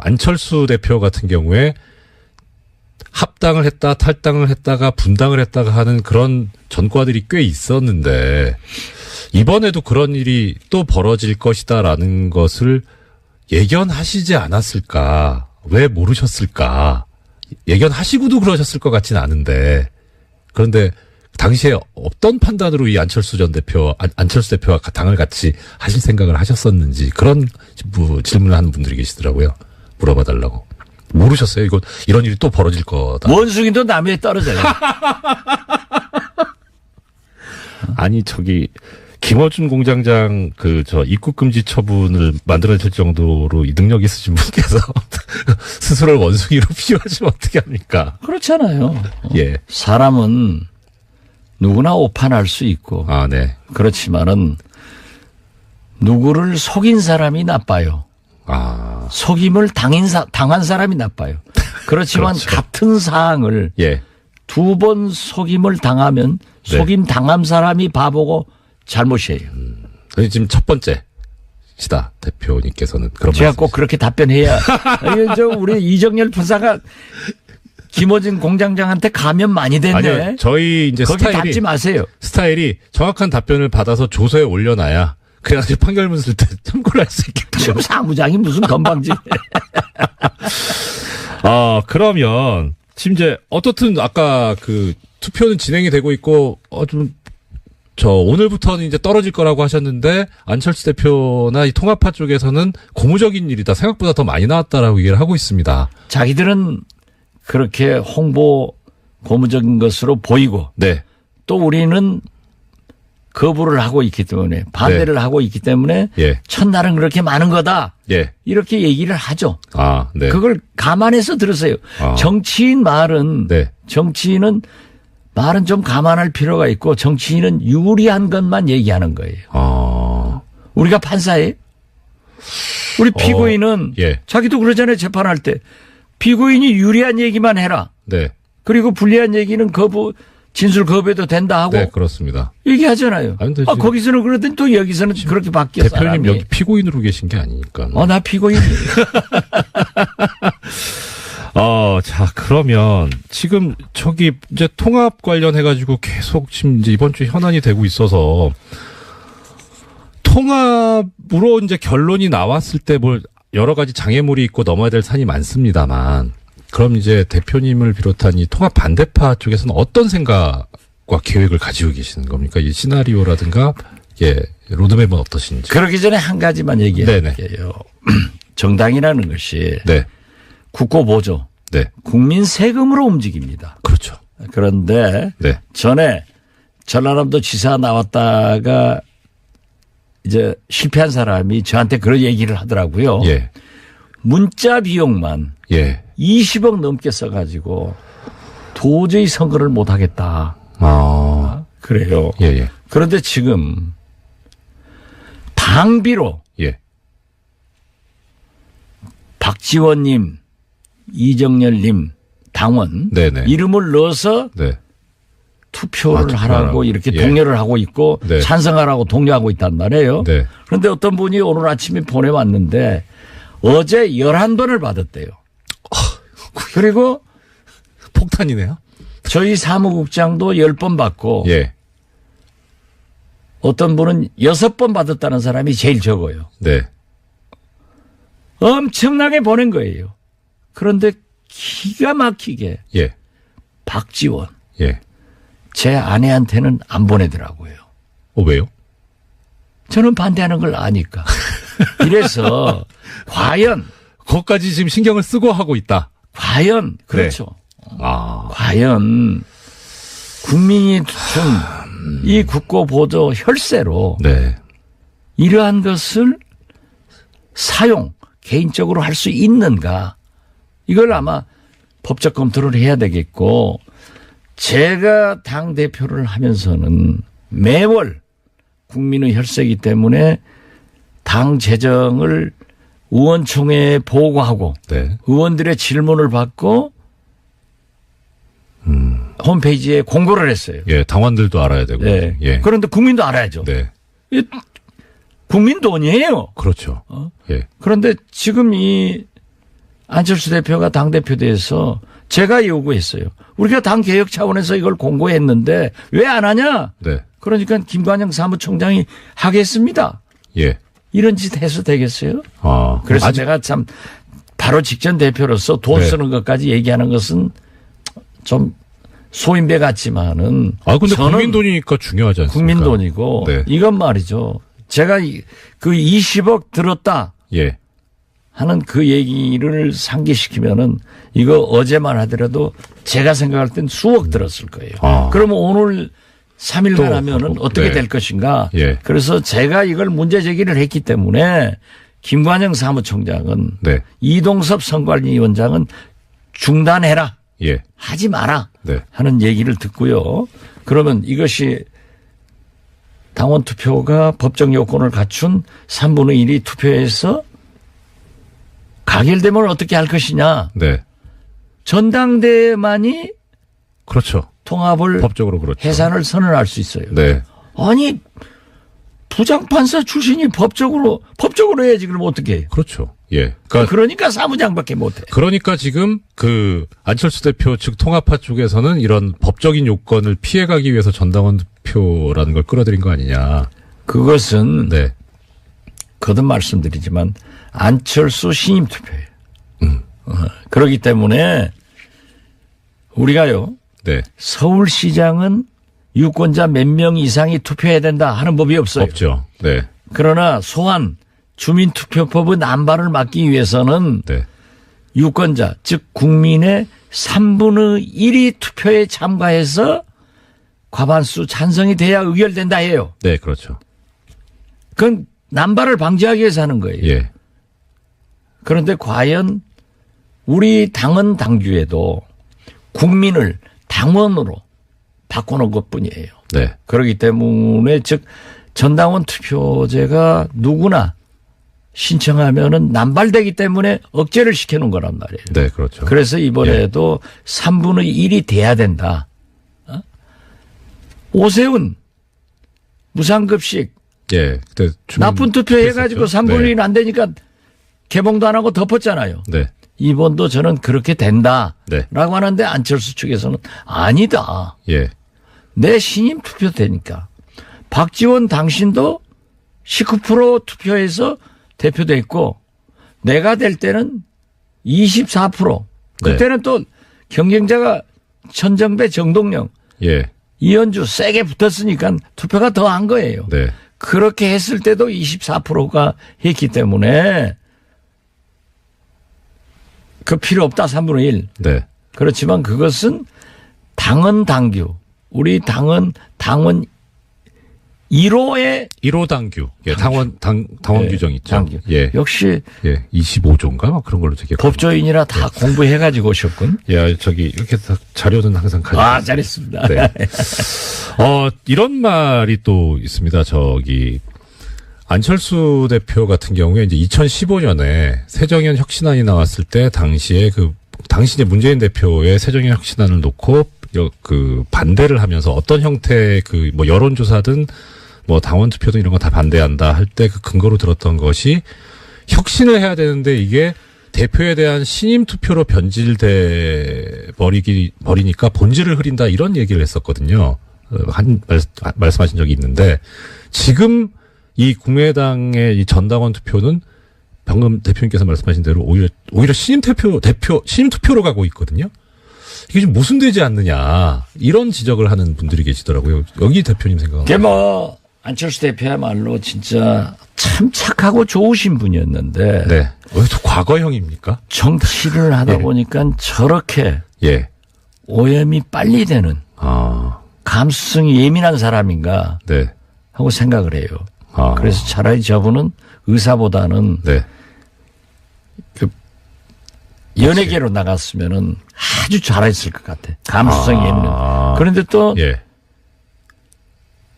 안철수 대표 같은 경우에 합당을 했다, 탈당을 했다가 분당을 했다가 하는 그런 전과들이 꽤 있었는데, 이번에도 그런 일이 또 벌어질 것이다라는 것을 예견하시지 않았을까? 왜 모르셨을까? 예견하시고도 그러셨을 것 같지는 않은데. 그런데 당시에 어떤 판단으로 이 안철수 대표와 당을 같이 하실 생각을 하셨었는지 그런 질문을 하는 분들이 계시더라고요. 물어봐 달라고. 모르셨어요? 이런 일이 또 벌어질 거다. 원숭이도 나무에 떨어져요. 아니, 김어준 공장장 입국 금지 처분을 만들어질 정도로 이 능력 있으신 분께서 스스로를 원숭이로 비유하시면 어떻게 합니까? 그렇잖아요. 예. 사람은 누구나 오판할 수 있고. 아, 네. 그렇지만은 누구를 속인 사람이 나빠요. 아. 속임을 당한 사람이 나빠요. 그렇지만 그렇죠. 같은 사항을 예. 2번 속임을 당하면 네. 속임 당한 사람이 바보고 잘못이에요. 지금 첫 번째시다, 대표님께서는. 그런 제가 말씀이시죠. 꼭 그렇게 답변해야. 우리 이정열 부사가 김어준 공장장한테 가면 많이 됐네. 아니요, 저희 이제 거기 답지 마세요. 스타일이 정확한 답변을 받아서 조서에 올려놔야 그래가지고 판결문 쓸 때 참고를 할 수 있겠죠. 지금 사무장이 무슨 건방지. 그러면 지금 이제 어떻든 아까 투표는 진행이 되고 있고 오늘부터는 이제 떨어질 거라고 하셨는데 안철수 대표나 이 통합파 쪽에서는 고무적인 일이다. 생각보다 더 많이 나왔다라고 얘기를 하고 있습니다. 자기들은 그렇게 홍보 고무적인 것으로 보이고 네. 또 우리는 거부를 하고 있기 때문에 반대를 하고 있기 때문에 예. 첫날은 그렇게 많은 거다. 예. 이렇게 얘기를 하죠. 아, 네. 그걸 감안해서 들으세요. 정치인 말은 네. 정치인은 말은 좀 감안할 필요가 있고 정치인은 유리한 것만 얘기하는 거예요. 우리가 판사예요. 우리 피고인은 예. 자기도 그러잖아요. 재판할 때. 피고인이 유리한 얘기만 해라. 네. 그리고 불리한 얘기는 진술 거부해도 된다 하고 네, 그렇습니다. 얘기하잖아요. 아니, 근데 거기서는 그러더니 또 여기서는 그렇게 바뀌어. 대표님 사람이. 여기 피고인으로 계신 게 아니니까. 나 피고인이에요. 자, 그러면 지금 이제 통합 관련해가지고 계속 지금 이제 이번 주에 현안이 되고 있어서 통합으로 이제 결론이 나왔을 때 여러 가지 장애물이 있고 넘어야 될 산이 많습니다만 그럼 이제 대표님을 비롯한 이 통합 반대파 쪽에서는 어떤 생각과 계획을 가지고 계시는 겁니까? 이 시나리오라든가 로드맵은 어떠신지. 그러기 전에 한 가지만 얘기할게요. 정당이라는 것이 네. 국고보조, 네. 국민 세금으로 움직입니다. 그렇죠. 그런데 네. 전에 전라남도 지사 나왔다가 이제 실패한 사람이 저한테 그런 얘기를 하더라고요. 예. 문자 비용만 20억 넘게 써가지고 도저히 선거를 못 하겠다. 그래요. 예. 그런데 지금 당비로 박지원님, 이정열님 당원 네네. 이름을 넣어서 투표를 하라고 이렇게 독려를 하고 있고 찬성하라고 독려하고 있단 말이에요. 네. 그런데 어떤 분이 오늘 아침에 보내왔는데 어제 11번을 받았대요. 그리고 폭탄이네요. 저희 사무국장도 10번 받고 어떤 분은 6번 받았다는 사람이 제일 적어요. 네. 엄청나게 보낸 거예요. 그런데 기가 막히게 박지원 제 아내한테는 안 보내더라고요. 왜요? 저는 반대하는 걸 아니까. 이래서 과연 그것까지 지금 신경을 쓰고 하고 있다. 과연 그렇죠. 아, 과연 국민이 준 이 국고보조 혈세로 네. 이러한 것을 사용 개인적으로 할 수 있는가 이걸 아마 법적 검토를 해야 되겠고 제가 당대표를 하면서는 매월 국민의 혈세이기 때문에 당 재정을 의원총회에 보고하고 네. 의원들의 질문을 받고 홈페이지에 공고를 했어요. 예, 당원들도 알아야 되고. 네. 예. 그런데 국민도 알아야죠. 네. 이 국민 돈이에요. 그렇죠. 예. 그런데 지금 이 안철수 대표가 당대표 돼서 제가 요구했어요. 우리가 당 개혁 차원에서 이걸 공고했는데 왜 안 하냐? 네. 그러니까 김관영 사무총장이 하겠습니다. 예. 이런 짓 해서 되겠어요? 아, 그래서 아직 내가 참 바로 직전 대표로서 돈 네. 쓰는 것까지 얘기하는 것은 좀 소인배 같지만은 근데 저는 국민 돈이니까 중요하지 않습니까? 국민 돈이고 네. 이건 말이죠. 제가 그 20억 들었다 예. 하는 그 얘기를 상기시키면은 이거 어제만 하더라도 제가 생각할 땐 수억 들었을 거예요. 아. 그러면 오늘 3일만 또 하면은 하고. 어떻게 네. 될 것인가. 예. 그래서 제가 이걸 문제 제기를 했기 때문에 김관영 사무총장은 네. 이동섭 선관위원장은 중단해라. 예. 하지 마라. 네. 하는 얘기를 듣고요. 그러면 이것이 당원 투표가 법적 요건을 갖춘 3분의 1이 투표해서 가결되면 어떻게 할 것이냐. 네. 전당대회만이 그렇죠. 통합을 법적으로 그렇죠. 해산을 선언할 수 있어요. 네. 아니 부장판사 출신이 법적으로 해야지 그럼 어떻게 해요? 그렇죠. 예. 그러니까 사무장밖에 못해. 그러니까 지금 그 안철수 대표 측 통합파 쪽에서는 이런 법적인 요건을 피해가기 위해서 전당원 투표라는 걸 끌어들인 거 아니냐. 그것은 네. 거듭 말씀드리지만 안철수 신임 투표예요. 그렇기 때문에 우리가요. 네. 서울시장은 유권자 몇 명 이상이 투표해야 된다 하는 법이 없어요. 없죠. 네. 그러나 소환 주민투표법의 난발을 막기 위해서는 네. 유권자 즉 국민의 3분의 1이 투표에 참가해서 과반수 찬성이 돼야 의결된다 해요. 네, 그렇죠. 그건 난발을 방지하기 위해서 하는 거예요. 예. 그런데 과연 우리 당은 당규에도 국민을 당원으로 바꿔놓은 것뿐이에요. 네. 그렇기 때문에 즉 전당원 투표제가 누구나 신청하면은 남발되기 때문에 억제를 시켜놓은 거란 말이에요. 네, 그렇죠. 그래서 이번에도 3분의 1이 돼야 된다. 오세훈 무상급식 예. 그때 나쁜 투표 해가지고 3분의 1은 안 되니까 개봉도 안 하고 덮었잖아요. 네. 이번도 저는 그렇게 된다. 네. 라고 하는데 안철수 측에서는 아니다. 예. 내 신임 투표 되니까. 박지원 당신도 19% 투표해서 대표됐고 내가 될 때는 24%. 그때는 또 경쟁자가 천정배, 정동영, 예. 이현주 세게 붙었으니까 투표가 더 한 거예요. 네. 그렇게 했을 때도 24%가 했기 때문에 그 필요 없다 3분의 1. 네. 그렇지만 그것은 당헌 당규. 우리 당헌 1호의 1호 당규. 예, 당원 규정 있죠. 당규. 예. 역시 예. 25조인가? 막 그런 걸로 되게. 법조인이라 다 공부해가지고 오셨군. 예, 저기, 이렇게 자료는 항상 가지고. 아, 잘했습니다. 네. 이런 말이 또 있습니다. 저기, 안철수 대표 같은 경우에 이제 2015년에 새정연 혁신안이 나왔을 때 당시에 당시 문재인 대표의 새정연 혁신안을 놓고 반대를 하면서 어떤 형태의 여론조사든 당원 투표든 이런 거 다 반대한다 할 때 그 근거로 들었던 것이 혁신을 해야 되는데 이게 대표에 대한 신임 투표로 버리니까 본질을 흐린다 이런 얘기를 했었거든요. 말씀하신 적이 있는데 지금 이 국민의당의 이 전당원 투표는 방금 대표님께서 말씀하신 대로 오히려 신임 투표로 가고 있거든요. 이게 좀 모순되지 않느냐 이런 지적을 하는 분들이 계시더라고요. 여기 대표님 생각은? 이게 안철수 대표야말로 진짜 참 착하고 좋으신 분이었는데 네. 또 과거형입니까? 정치를 하다 예. 보니까 저렇게 예. 오염이 빨리 되는 아, 감수성이 예민한 사람인가 네. 하고 생각을 해요. 아. 그래서 차라리 저분은 의사보다는 네. 연예계로 나갔으면은 아주 잘했을 것 같아. 감수성이 예민해. 그런데 또 예.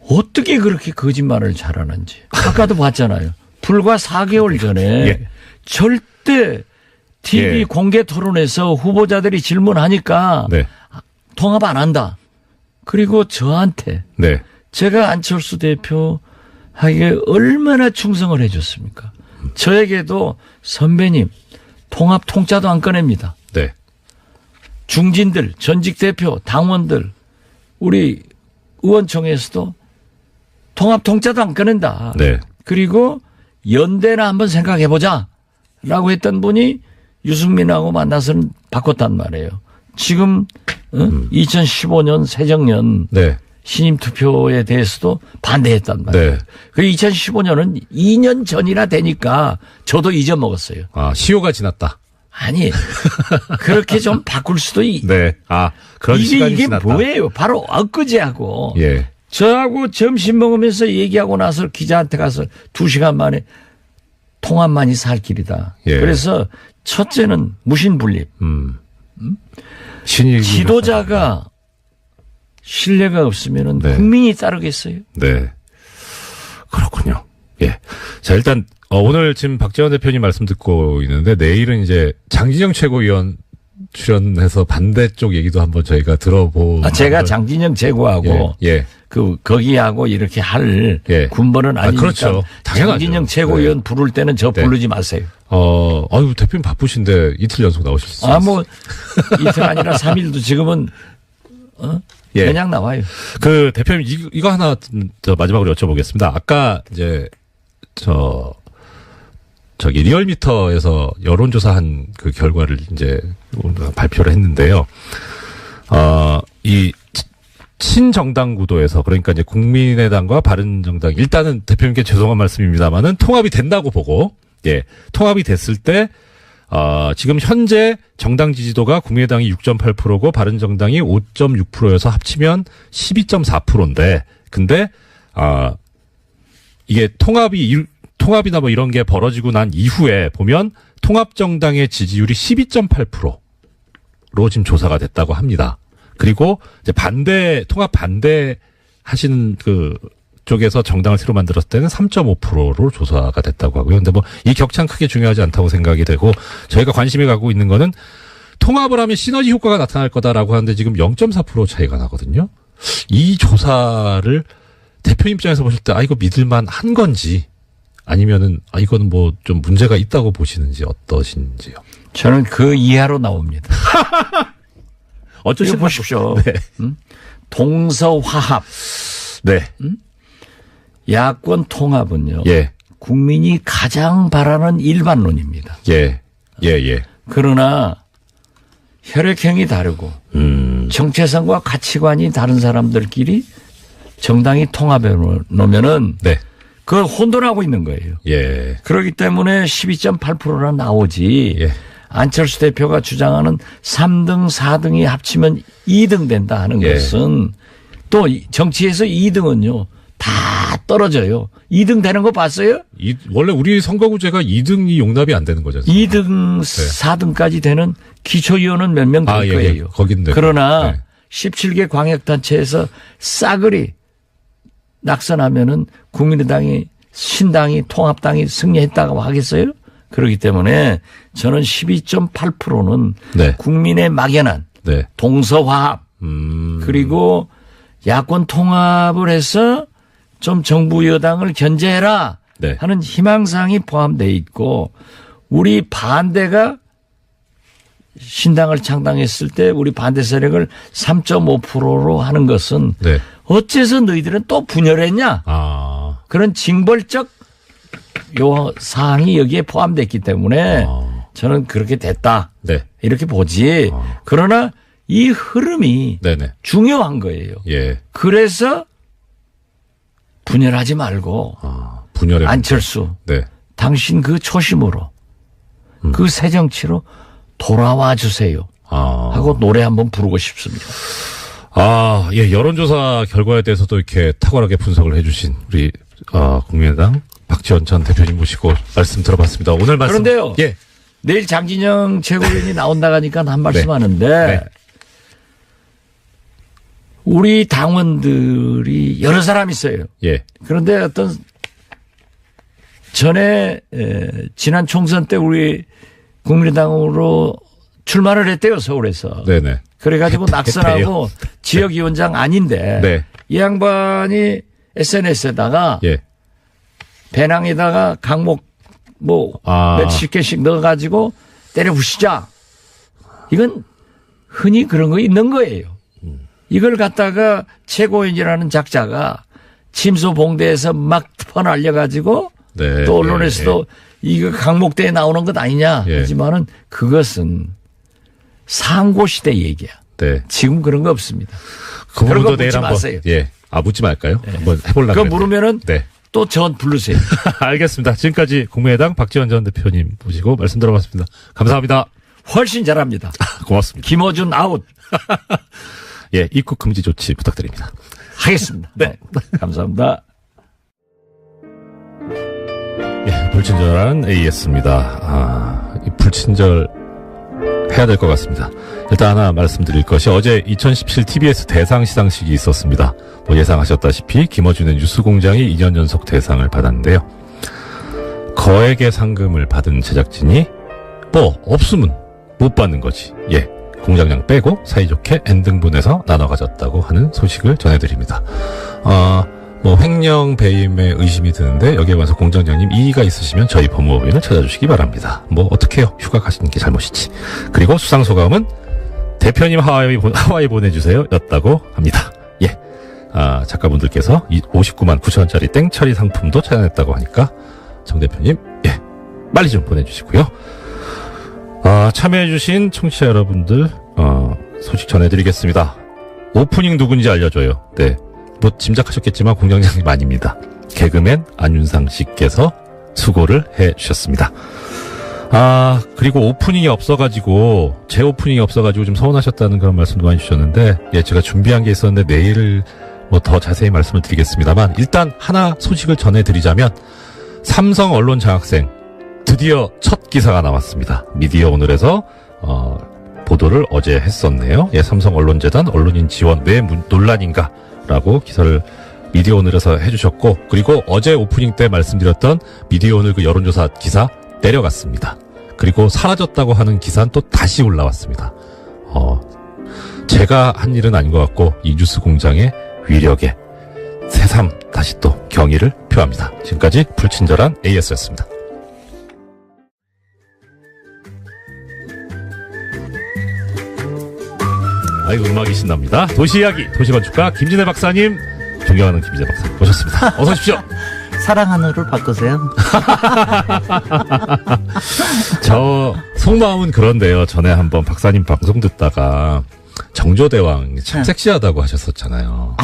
어떻게 그렇게 거짓말을 잘하는지. 아까도 봤잖아요. 불과 4개월 전에 예. 절대 TV 예. 공개 토론에서 후보자들이 질문하니까 네. 통합 안 한다. 그리고 저한테 네. 제가 안철수 대표 하기에 얼마나 충성을 해줬습니까? 저에게도 선배님 통합 통짜도 안 꺼냅니다. 네. 중진들, 전직 대표, 당원들, 우리 의원총회에서도 통합 통짜도 안 꺼낸다. 네. 그리고 연대나 한번 생각해보자 라고 했던 분이 유승민하고 만나서는 바꿨단 말이에요. 지금 2015년 새정년 네. 신임 투표에 대해서도 반대했단 말이에요. 네. 그리고 2015년은 2년 전이나 되니까 저도 잊어먹었어요. 아, 시효가 지났다. 아니 그렇게 좀 바꿀 수도 네. 아, 그런 시간이 이게 지났다. 뭐예요? 바로 엊그제하고 예. 저하고 점심 먹으면서 얘기하고 나서 기자한테 가서 2시간 만에 통합만이 살 길이다. 예. 그래서 첫째는 무신분립. 신이 지도자가 신뢰가 없으면 네. 국민이 따르겠어요? 네. 그렇군요. 예. 자, 일단, 오늘 지금 박재원 대표님 말씀 듣고 있는데, 내일은 이제 장진영 최고위원 출연해서 반대쪽 얘기도 한번 저희가 들어보고. 제가 장진영 제고하고 예. 거기하고 이렇게 할 예. 군번은 아니니까. 그렇죠. 당연하죠. 장진영 최고위원 네. 부를 때는 저 네. 부르지 마세요. 아유, 대표님 바쁘신데 이틀 연속 나오실 수 있어요. 뭐 이틀 아니라 3일도 지금은 예. 그냥 나와요. 그 대표님 이거 하나 저 마지막으로 여쭤보겠습니다. 아까 이제 저기 리얼미터에서 여론조사한 그 결과를 이제 발표를 했는데요. 이 친정당 구도에서 그러니까 이제 국민의당과 바른정당 일단은 대표님께 죄송한 말씀입니다만은 통합이 된다고 보고 예 통합이 됐을 때 지금 현재 정당 지지도가 국민의당이 6.8%고 바른정당이 5.6%여서 합치면 12.4%인데 근데 이게 통합이나 뭐 이런 게 벌어지고 난 이후에 보면 통합정당의 지지율이 12.8%로 지금 조사가 됐다고 합니다. 그리고 이제 통합 반대 하시는 그 쪽에서 정당을 새로 만들었을 때는 3.5%로 조사가 됐다고 하고요. 근데 뭐 이 격차는 크게 중요하지 않다고 생각이 되고 저희가 관심이 가고 있는 거는 통합을 하면 시너지 효과가 나타날 거다라고 하는데 지금 0.4% 차이가 나거든요. 이 조사를 대표 입장에서 보실 때 이거 믿을만 한 건지 아니면은 이거는 뭐 좀 문제가 있다고 보시는지 어떠신지요? 저는 그 이하로 나옵니다. 어쩌시 보십시오. 네. 동서화합. 네. 야권 통합은요. 예. 국민이 가장 바라는 일반론입니다. 예. 예. 그러나 혈액형이 다르고 정체성과 가치관이 다른 사람들끼리 정당이 통합해 놓으면은 네. 그걸 혼돈하고 있는 거예요. 예. 그렇기 때문에 12.8%나 나오지. 예. 안철수 대표가 주장하는 3등, 4등이 합치면 2등 된다 하는 예. 것은 또 정치에서 2등은요. 다 떨어져요. 2등 되는 거 봤어요? 원래 우리 선거구제가 2등이 용납이 안 되는 거잖아요. 2등, 4등까지 되는 기초의원은 몇 명 될 예. 거예요. 거긴데. 그러나 네. 17개 광역단체에서 싸그리 낙선하면은 국민의당이 신당이 통합당이 승리했다고 하겠어요? 그렇기 때문에 저는 12.8%는 네. 국민의 막연한 네. 동서화합 그리고 야권 통합을 해서 좀 정부 여당을 견제해라 네. 하는 희망사항이 포함되어 있고 우리 반대가 신당을 창당했을 때 우리 반대 세력을 3.5%로 하는 것은 네. 어째서 너희들은 또 분열했냐? 그런 징벌적 요 사항이 여기에 포함됐기 때문에 저는 그렇게 됐다. 네. 이렇게 보지. 그러나 이 흐름이 네네. 중요한 거예요. 예. 그래서 분열하지 말고 분열의 안철수, 네. 당신 그 초심으로 그 새 정치로 돌아와 주세요. 하고 노래 한번 부르고 싶습니다. 예, 여론조사 결과에 대해서도 이렇게 탁월하게 분석을 해주신 우리 국민의당 박지원 전 대표님 모시고 말씀 들어봤습니다. 오늘 말씀. 그런데요. 예. 내일 장진영 최고위원이 나온다고 하니까 한 말씀 네. 하는데 네. 우리 당원들이 여러 사람 있어요. 예. 그런데 어떤 전에 지난 총선 때 우리 국민의당으로 출마를 했대요, 서울에서. 네네. 그래가지고 낙선하고 지역위원장 아닌데 네. 이 양반이 SNS에다가 예. 배낭에다가 강목 몇십 개씩 넣어가지고 때려 부시자. 이건 흔히 그런 거 있는 거예요. 이걸 갖다가 최고위원이라는 작자가 침소봉대에서 막 퍼날려가지고 네. 또 언론에서도 이거 강목대에 나오는 것 아니냐 하지만은 그것은 상고시대 얘기야. 네. 지금 그런 거 없습니다. 그 그런 거 부분도 내일 묻지 한번. 마세요. 예. 묻지 말까요? 한번 해보려고. 그거 물으면은 네. 또 전 부르세요. 알겠습니다. 지금까지 국민의당 박지원 전 대표님 모시고 말씀 들어봤습니다. 감사합니다. 훨씬 잘합니다. 고맙습니다. 김어준 아웃. 예, 입국 금지 조치 부탁드립니다. 하겠습니다. 네. 감사합니다. 예, 불친절한 AS입니다. 이 불친절 해야 될 것 같습니다. 일단 하나 말씀드릴 것이 어제 2017 TBS 대상 시상식이 있었습니다. 예상하셨다시피 김어준의 뉴스공장이 2년 연속 대상을 받았는데요. 거액의 상금을 받은 제작진이 없으면 못 받는 거지. 예, 공장장 빼고 사이좋게 N등분해서 나눠 가졌다고 하는 소식을 전해드립니다. 횡령 배임에 의심이 드는데 여기에 관해서 공장장님 이의가 있으시면 저희 법무법인을 찾아주시기 바랍니다. 어떻게 해요? 휴가 가시는 게 잘못이지. 그리고 수상소감은 대표님 하와이 보내주세요 였다고 합니다. 예. 작가분들께서 59만 9천원짜리 땡처리 상품도 찾아냈다고 하니까 정 대표님, 예. 빨리 좀 보내주시고요. 참여해주신 청취자 여러분들, 소식 전해드리겠습니다. 오프닝 누군지 알려줘요. 네. 짐작하셨겠지만 공장장님 아닙니다. 개그맨 안윤상 씨께서 수고를 해 주셨습니다. 그리고 오프닝이 없어가지고, 제 오프닝이 없어가지고 좀 서운하셨다는 그런 말씀도 많이 주셨는데, 예, 제가 준비한 게 있었는데 내일 더 자세히 말씀을 드리겠습니다만, 일단 하나 소식을 전해드리자면, 삼성 언론 장학생, 드디어 첫 기사가 나왔습니다. 미디어 오늘에서, 보도를 어제 했었네요. 예, 삼성 언론재단 언론인 지원 왜 논란인가? 라고 기사를 미디어 오늘에서 해주셨고, 그리고 어제 오프닝 때 말씀드렸던 미디어 오늘 그 여론조사 기사 내려갔습니다. 그리고 사라졌다고 하는 기사는 또 다시 올라왔습니다. 제가 한 일은 아닌 것 같고 이 뉴스 공장의 위력에 새삼 다시 또 경의를 표합니다. 지금까지 불친절한 AS였습니다. 아이고, 음악이 신납니다. 도시이야기, 도시건축가 김진애 박사님, 존경하는 김진애 박사 모셨습니다. 어서 오십시오. 사랑하는를 바꾸세요. 저 속마음은 그런데요. 전에 한번 박사님 방송 듣다가 정조대왕 참 섹시하다고 하셨었잖아요.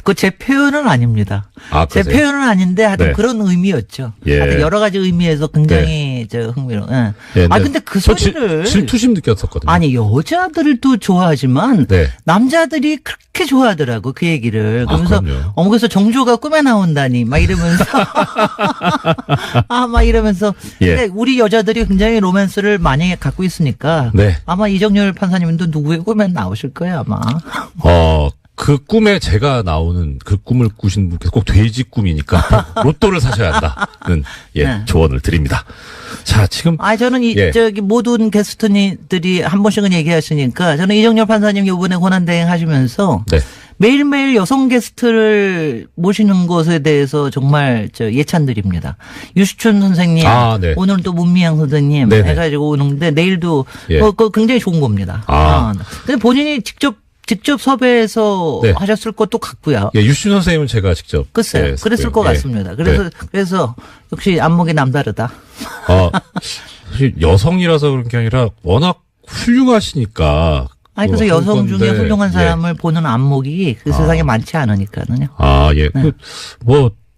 그 제 표현은 아닙니다. 제 그러세요? 표현은 아닌데 하여튼 네. 그런 의미였죠. 예. 하여튼 여러 가지 의미에서 굉장히 흥미로워. 예. 예, 근데 그 소리를 질투심 느꼈었거든요. 여자들도 좋아하지만 네. 남자들이 그렇게 좋아하더라고 그 얘기를. 그러면서 그럼요. 그래서 정조가 꿈에 나온다니 막 이러면서 막 이러면서 예. 근데 우리 여자들이 굉장히 로맨스를 많이 갖고 있으니까 네. 아마 이정열 판사님도 누구의 꿈에 나오실 거예요 아마. 그 꿈에 제가 나오는 그 꿈을 꾸신 분께서 꼭 돼지 꿈이니까 로또를 사셔야 한다는 네. 조언을 드립니다. 자, 지금 저는 모든 게스트들이 한 번씩은 얘기하시니까 저는 이정열 판사님 이번에 권한대행 하시면서 네. 매일매일 여성 게스트를 모시는 것에 대해서 정말 예찬드립니다. 유시춘 선생님, 네. 오늘은 또 문미향 선생님 네네. 해가지고 오는데 내일도 예. 그거 굉장히 좋은 겁니다. 근데 본인이 직접 섭외해서 네. 하셨을 것도 같고요. 예, 유신 선생님은 제가 직접 글쎄요. 그랬을 것 같습니다. 그래서 역시 안목이 남다르다. 사실 여성이라서 그런 게 아니라 워낙 훌륭하시니까. 그래서 여성 중에 훌륭한 사람을 보는 안목이 그 세상에 많지 않으니까는요. 예. 네.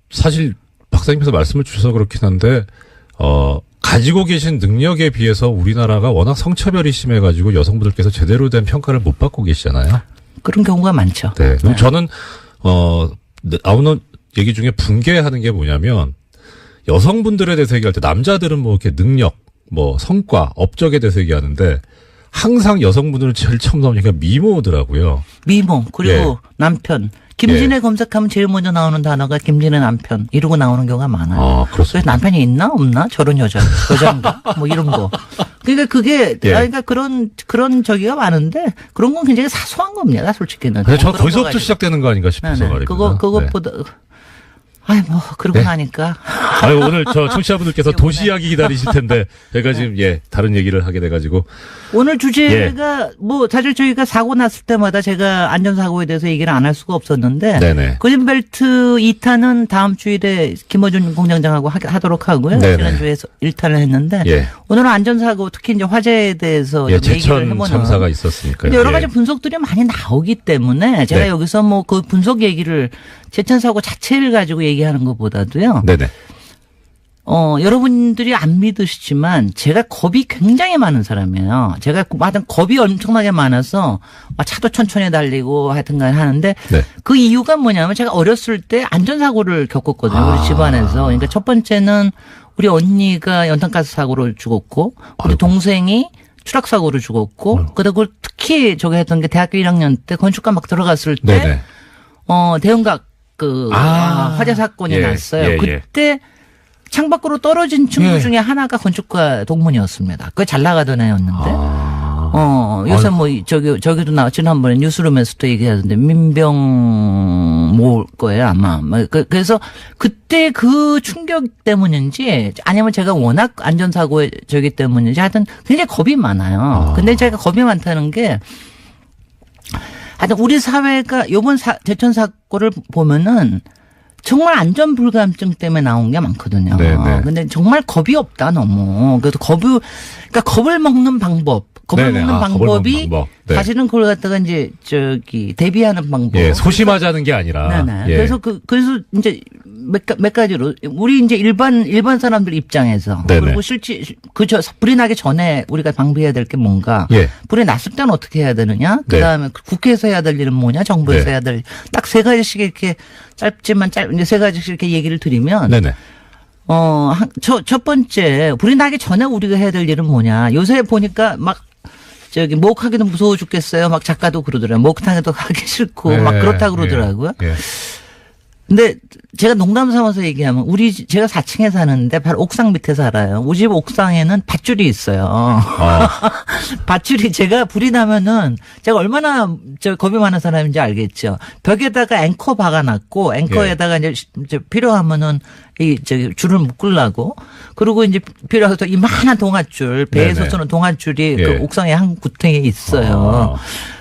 사실 박사님께서 말씀을 주셔서 그렇긴 한데, 가지고 계신 능력에 비해서 우리나라가 워낙 성차별이 심해가지고 여성분들께서 제대로 된 평가를 못 받고 계시잖아요. 그런 경우가 많죠. 네. 그럼 저는, 나오는 얘기 중에 붕괴하는 게 뭐냐면, 여성분들에 대해서 얘기할 때 남자들은 뭐 이렇게 능력, 뭐 성과, 업적에 대해서 얘기하는데, 항상 여성분들은 제일 처음 나오는 얘기가 미모더라고요. 미모, 그리고 남편. 김진애 검색하면 제일 먼저 나오는 단어가 김진애 남편 이러고 나오는 경우가 많아요. 아, 그렇습니다. 그래서 남편이 있나 없나 저런 여자인가 뭐 이런 거. 그러니까 그게 그러니까 그런 저기가 많은데 그런 건 굉장히 사소한 겁니다. 솔직히는. 근데 저 거기서부터 시작되는 거 아닌가 싶어서 네네. 말입니다. 그것보다. 아이 뭐 그러고 나니까. 아유, 오늘 저 청취자분들께서 도시 이야기 기다리실 텐데 제가 지금 다른 얘기를 하게 돼가지고 오늘 주제가 뭐 사실 저희가 사고 났을 때마다 제가 안전사고에 대해서 얘기를 안 할 수가 없었는데 네네. 그린벨트 2탄은 다음 주일에 김어준 공장장하고 하도록 하고요. 네네. 지난주에 1탄을 했는데 오늘은 안전사고 특히 이제 화재에 대해서 좀 얘기를 제천 해보는. 참사가 있었으니까요. 근데 여러 가지 분석들이 많이 나오기 때문에 제가 여기서 뭐 그 분석 얘기를 제천 사고 자체를 가지고 얘기하는 것보다도요. 네네. 여러분들이 안 믿으시지만 제가 겁이 굉장히 많은 사람이에요. 제가 하여튼 겁이 엄청나게 많아서 차도 천천히 달리고 하여튼간 하는데 그 이유가 뭐냐면 제가 어렸을 때 안전사고를 겪었거든요. 우리 집안에서. 그러니까 첫 번째는 우리 언니가 연탄가스 사고로 죽었고 우리 동생이 추락사고로 죽었고 그리고 특히 저기 했던 게 대학교 1학년 때 건축과 막 들어갔을 때 대형각 화재 사건이 났어요. 그때 창밖으로 떨어진 친구 중에 하나가 건축가 동문이었습니다. 그게 잘 나가던 애였는데. 요새 뭐 저기도 나와 지난번에 뉴스룸에서도 얘기하던데 민병 모을 거예요 아마. 그래서 그때 그 충격 때문인지 아니면 제가 워낙 안전사고에 저기 때문인지 하여튼 굉장히 겁이 많아요. 근데 제가 겁이 많다는 게 하여튼 우리 사회가 요번 제천 사고를 보면은 정말 안전불감증 때문에 나온 게 많거든요. 근데 정말 겁이 없다, 너무. 그래서 그러니까 겁을 먹는 방법. 겁을 먹는 방법이 사실은 그걸 갖다가 이제 대비하는 방법. 소심하자는 게 아니라. 그래서 그래서 이제 몇 가지로 우리 이제 일반 사람들 입장에서 그리고 실제 불이 나기 전에 우리가 방비해야 될 게 뭔가. 불이 났을 때는 어떻게 해야 되느냐. 그다음에 국회에서 해야 될 일은 뭐냐. 정부에서 해야 될 딱 세 가지씩 이렇게 이제 세 가지씩 이렇게 얘기를 드리면. 첫 번째 불이 나기 전에 우리가 해야 될 일은 뭐냐. 요새 보니까 막 목욕하기도 무서워 죽겠어요. 막 작가도 그러더라고요. 목욕탕에도 가기 싫고 막 그렇다고 그러더라고요. 근데 제가 농담 삼아서 얘기하면 제가 4층에 사는데 바로 옥상 밑에 살아요. 우리 집 옥상에는 밧줄이 있어요. 밧줄이 제가 불이 나면은 제가 얼마나 겁이 많은 사람인지 알겠죠. 벽에다가 앵커 박아놨고 앵커에다가 이제 필요하면은 줄을 묶으려고 그리고 이제 필요해서 이만한 동아줄 배에서 쓰는 동아줄이 그 옥상에 한 구탱에 있어요.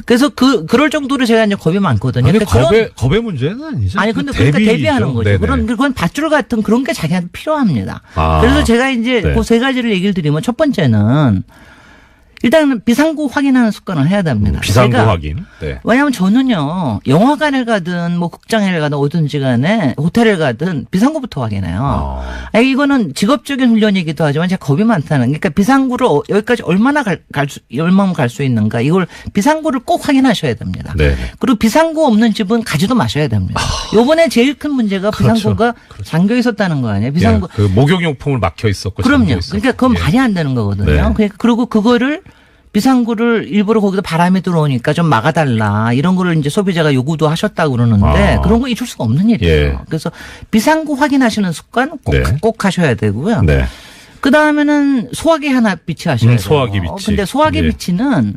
그래서 그럴 정도로 제가 이제 겁이 많거든요. 근데 겁의 문제는 아니죠. 아니 근데 그러니까 대비하는 거죠. 그건 밧줄 같은 그런 게 자기한테 필요합니다. 그래서 제가 이제 그 세 가지를 얘기를 드리면 첫 번째는 일단은 비상구 확인하는 습관을 해야 됩니다. 비상구 확인. 왜냐하면 저는요 영화관을 가든 뭐 극장을 가든 어딘지 간에 호텔을 가든 비상구부터 확인해요. 이거는 직업적인 훈련이기도 하지만 제가 겁이 많다는. 그러니까 비상구를 여기까지 얼마나 갈 수 있는가 이걸 비상구를 꼭 확인하셔야 됩니다. 그리고 비상구 없는 집은 가지도 마셔야 됩니다. 요번에 제일 큰 문제가 비상구가 잠겨 있었다는 거 아니에요? 비상구 그 목욕용품을 막혀 있었고. 그럼요. 그러니까 그건 말이 안 되는 거거든요. 그리고 그거를 비상구를 일부러 거기서 바람이 들어오니까 좀 막아달라 이런 거를 이제 소비자가 요구도 하셨다고 그러는데 그런 거 잊을 수가 없는 일이에요. 그래서 비상구 확인하시는 습관 꼭 하셔야 되고요. 그 다음에는 소화기 하나 비치하셔야 돼요. 소화기 비치. 근데 소화기 비치는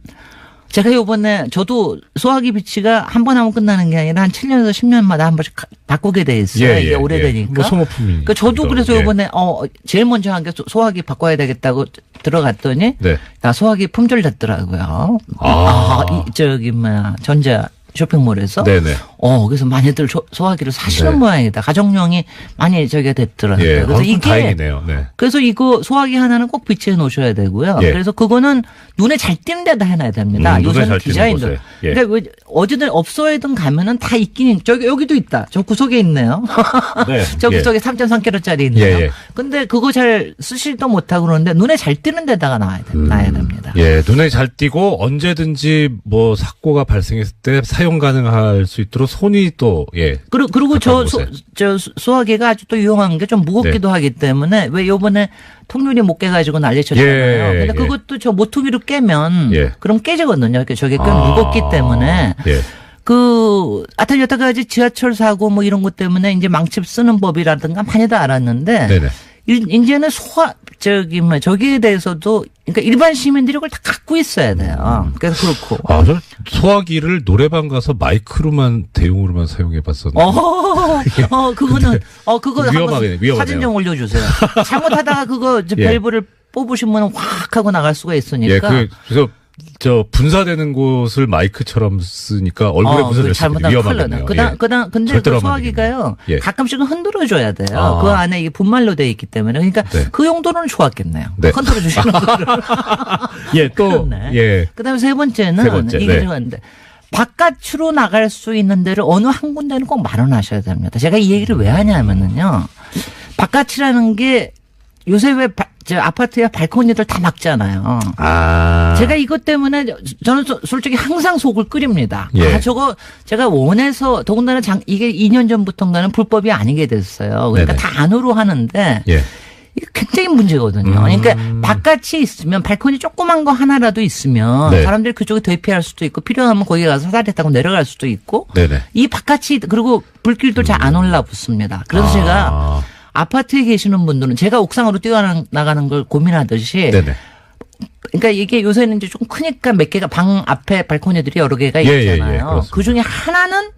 제가 요번에 저도 소화기 비치가 한 번 하면 끝나는 게 아니라 한 7년에서 10년마다 한 번씩 바꾸게 돼 있어요. 이게 오래되니까. 뭐 소모품이니까. 그러니까 저도 그래서 요번에 제일 먼저 한 게 소화기 바꿔야 되겠다고 들어갔더니 소화기 품절 됐더라고요. 전자 쇼핑몰에서. 네네. 그래서 많이들 소화기를 사시는 네. 모양이다. 가정용이 많이 저기가 됐더라고요. 예. 그래서 이게 다행이네요. 네. 그래서 이거 소화기 하나는 꼭 비치해 놓으셔야 되고요. 예. 그래서 그거는 눈에 잘 띄는 데다 해놔야 됩니다. 눈에 요새는 잘 띄는 디자인들. 곳에. 예. 그러니까 왜 어디든 업소에든 가면은 다 있긴 여기도 있다. 저 구석에 있네요. 네. 저 예. 구석에 3.3kg짜리 있네요. 예, 예. 근데 그거 잘 쓰지도 못하고 그러는데 눈에 잘 띄는 데다가 놔야 됩니다. 예, 눈에 잘 띄고 언제든지 뭐 사고가 발생했을 때 사용 가능할 수 있도록 손이 또 그리고 저 소화기가 아주 또 유용한 게 좀 무겁기도 네. 하기 때문에 왜 요번에 통유리 못 깨가지고 난리쳤잖아요. 예, 근데 그것도 저 모퉁이로 깨면 예. 그럼 깨지거든요. 저게 꽤 무겁기 때문에 예. 하여튼 여태까지 지하철 사고 뭐 이런 것 때문에 이제 망치 쓰는 법이라든가 많이들 알았는데 네네. 이제는 저기에 대해서도 그러니까 일반 시민들이 그걸 다 갖고 있어야 돼요. 그래서 그렇고. 저 소화기를 노래방 가서 마이크로만 대용으로만 사용해 봤었는데. 그거는 그거 위험하네요. 사진 좀 올려주세요. 잘못하다가 그거 예. 밸브를 뽑으시면 확 하고 나갈 수가 있으니까. 예, 그래서 분사되는 곳을 마이크처럼 쓰니까 얼굴에 분사될 수 있는 위험하겠네요. 근데 절대로 그 소화기가요. 예. 가끔씩은 흔들어줘야 돼요. 그 안에 이게 분말로 되어 있기 때문에. 그러니까 네. 그 용도는 좋았겠네요. 네. 흔들어 주시는 거를. 그렇네. 예. 그다음에 세 번째는 이게 좋았는데. 바깥으로 나갈 수 있는 데를 어느 한 군데는 꼭 마련하셔야 됩니다. 제가 이 얘기를 왜 하냐면은요. 바깥이라는 게 요새 왜 아파트에 발코니들 다 막잖아요. 제가 이것 때문에 저는 솔직히 항상 속을 끓입니다. 예. 저거 제가 원해서 더군다나 이게 2년 전부터인가는 불법이 아니게 됐어요. 그러니까 네네. 다 안으로 하는데 예. 이게 굉장히 문제거든요. 그러니까 바깥이 있으면 발코니 조그만 거 하나라도 있으면 네. 사람들이 그쪽에 대피할 수도 있고 필요하면 거기 가서 사다리 타고 내려갈 수도 있고 네네. 이 바깥이 그리고 불길도 잘 안 올라붙습니다. 그래서 제가 아파트에 계시는 분들은 제가 옥상으로 뛰어나가는 걸 고민하듯이 네네. 그러니까 이게 요새는 이제 좀 크니까 몇 개가 방 앞에 발코니들이 여러 개가 예, 있잖아요. 예, 그 중에 하나는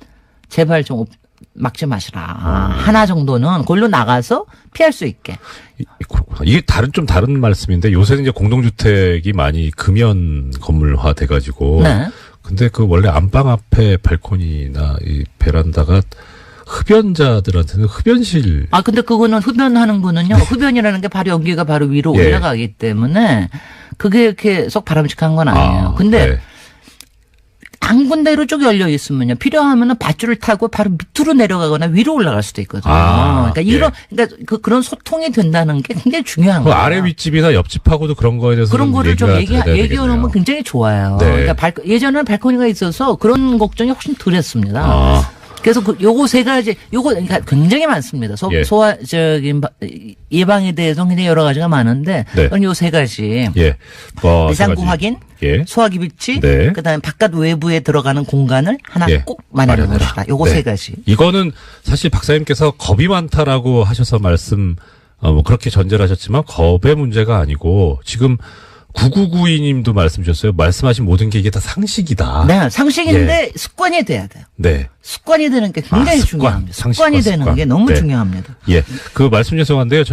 제발 좀 막지 마시라. 하나 정도는 그걸로 나가서 피할 수 있게. 그렇구나. 이게 좀 다른 말씀인데 요새는 이제 공동주택이 많이 금연 건물화 돼가지고. 네. 근데 원래 안방 앞에 발코니나 이 베란다가 흡연자들한테는 흡연실. 근데 그거는 흡연하는 거는요. 흡연이라는 게 바로 연기가 바로 위로 예. 올라가기 때문에 그게 이렇게 속 바람직한 건 아니에요. 근데 네. 한 군데로 쭉 열려 있으면요. 필요하면은 밧줄을 타고 바로 밑으로 내려가거나 위로 올라갈 수도 있거든요. 그러니까 그런 소통이 된다는 게 굉장히 중요한 거예요. 아래 윗집이나 옆집하고도 그런 거에 대해서 그런 거를 좀 얘기해 되겠네요. 놓으면 굉장히 좋아요. 네. 그러니까 예전에는 발코니가 있어서 그런 걱정이 훨씬 덜했습니다. 그래서 요거 세 가지, 그러니까 굉장히 많습니다. 예. 예방에 대해서 굉장히 여러 가지가 많은데, 네. 요 세 가지. 예. 비상구 확인, 예. 소화기 비치, 네. 그 다음에 바깥 외부에 들어가는 공간을 하나 예. 꼭 마련해 봅시다. 요거 네. 세 가지. 이거는 사실 박사님께서 겁이 많다라고 하셔서 그렇게 전제를 하셨지만 겁의 문제가 아니고 지금 9992님도 말씀 주셨어요. 말씀하신 모든 게 이게 다 상식이다. 네, 상식인데 습관이 돼야 돼요. 네. 습관이 되는 게 굉장히 중요합니다. 습관이 되는 게 너무 중요합니다. 예. 그 말씀 죄송한데요.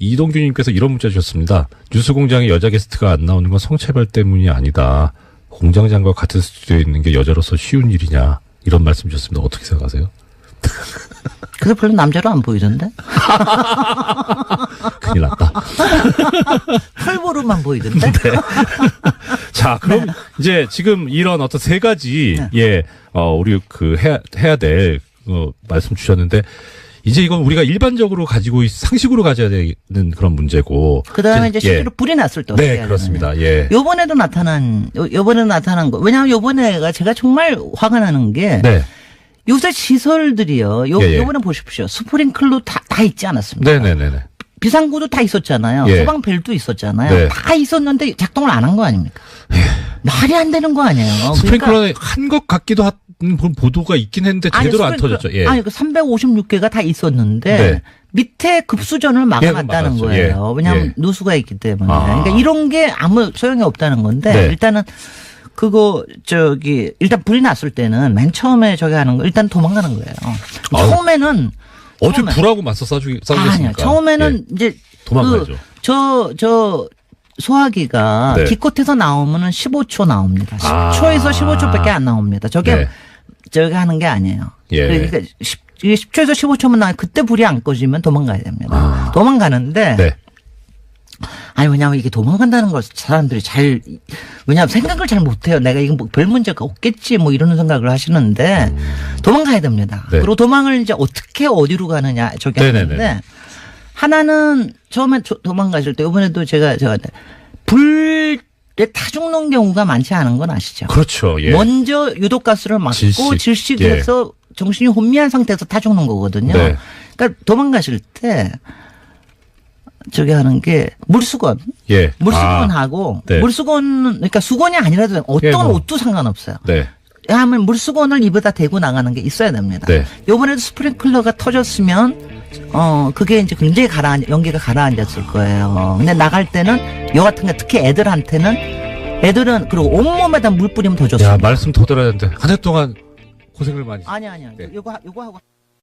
이동규님께서 이런 문자 주셨습니다. 뉴스공장에 여자 게스트가 안 나오는 건 성차별 때문이 아니다. 공장장과 같은 스튜디오에 있는 게 여자로서 쉬운 일이냐. 이런 말씀 주셨습니다. 어떻게 생각하세요? 그래서 별로 남자로 안 보이던데? 큰일 났다. 털보로만 보이던데? 네. 자, 그럼 이제 지금 이런 어떤 세 가지, 우리 해야 될, 말씀 주셨는데, 이제 이건 우리가 일반적으로 상식으로 가져야 되는 그런 문제고. 그 다음에 이제 실제로 불이 났을 때 어떻게 해야 되느냐. 그렇습니다. 예. 요번에 나타난 거. 왜냐하면 요번에가 제가 정말 화가 나는 게. 네. 요새 시설들이요. 요번에 보십시오. 스프링클러 다 있지 않았습니까? 네네네. 비상구도 다 있었잖아요. 예. 소방벨도 있었잖아요. 네. 다 있었는데 작동을 안 한 거 아닙니까? 말이 안 되는 거 아니에요. 스프링클러는 한 것 같기도 한 보도가 있긴 했는데 제대로 안 터졌죠. 예. 아니, 356개가 다 있었는데 네. 밑에 급수전을 막아놨다는 거예요. 왜냐하면 누수가 있기 때문에. 그러니까 이런 게 아무 소용이 없다는 건데 네. 일단은 일단 불이 났을 때는 맨 처음에 하는 거 일단 도망가는 거예요. 처음에는 어떻게 불하고 맞서 싸우겠습니까? 아니요. 처음에는 이제 도망가죠. 소화기가 네. 기껏해서 나오면은 15초 나옵니다. 10초에서 15초밖에 안 나옵니다. 저게 저기 하는 게 아니에요. 예. 그러니까 10초에서 15초만 나면 그때 불이 안 꺼지면 도망가야 됩니다. 도망가는데 네. 아니 왜냐하면 이게 도망간다는 걸 사람들이 왜냐하면 생각을 잘 못해요. 내가 이건 뭐 별 문제가 없겠지 뭐 이런 생각을 하시는데 도망가야 됩니다. 네. 그리고 도망을 이제 어떻게 어디로 가느냐 저기 하는데 하나는 처음에 도망가실 때 이번에도 제가 불에 타 죽는 경우가 많지 않은 건 아시죠? 그렇죠. 예. 먼저 유독가스를 맞고 질식해서 정신이 혼미한 상태에서 타 죽는 거거든요. 네. 그러니까 도망가실 때 저기 하는 게 물수건. 예. 물수건하고 네. 물수건 그러니까 수건이 아니라도 어떤 뭐. 옷도 상관없어요. 네. 하면 물수건을 입에다 대고 나가는 게 있어야 됩니다. 네. 이번에도 스프링클러가 터졌으면 그게 이제 굉장히 연기가 가라앉았을 거예요. 근데 나갈 때는 요 같은 게 특히 애들은 그리고 온몸에다 물 뿌리면 더 좋습니다. 야, 말씀 더 들어야 되는데 한 해 동안 고생을 많이. 아니야. 네. 요거 하고.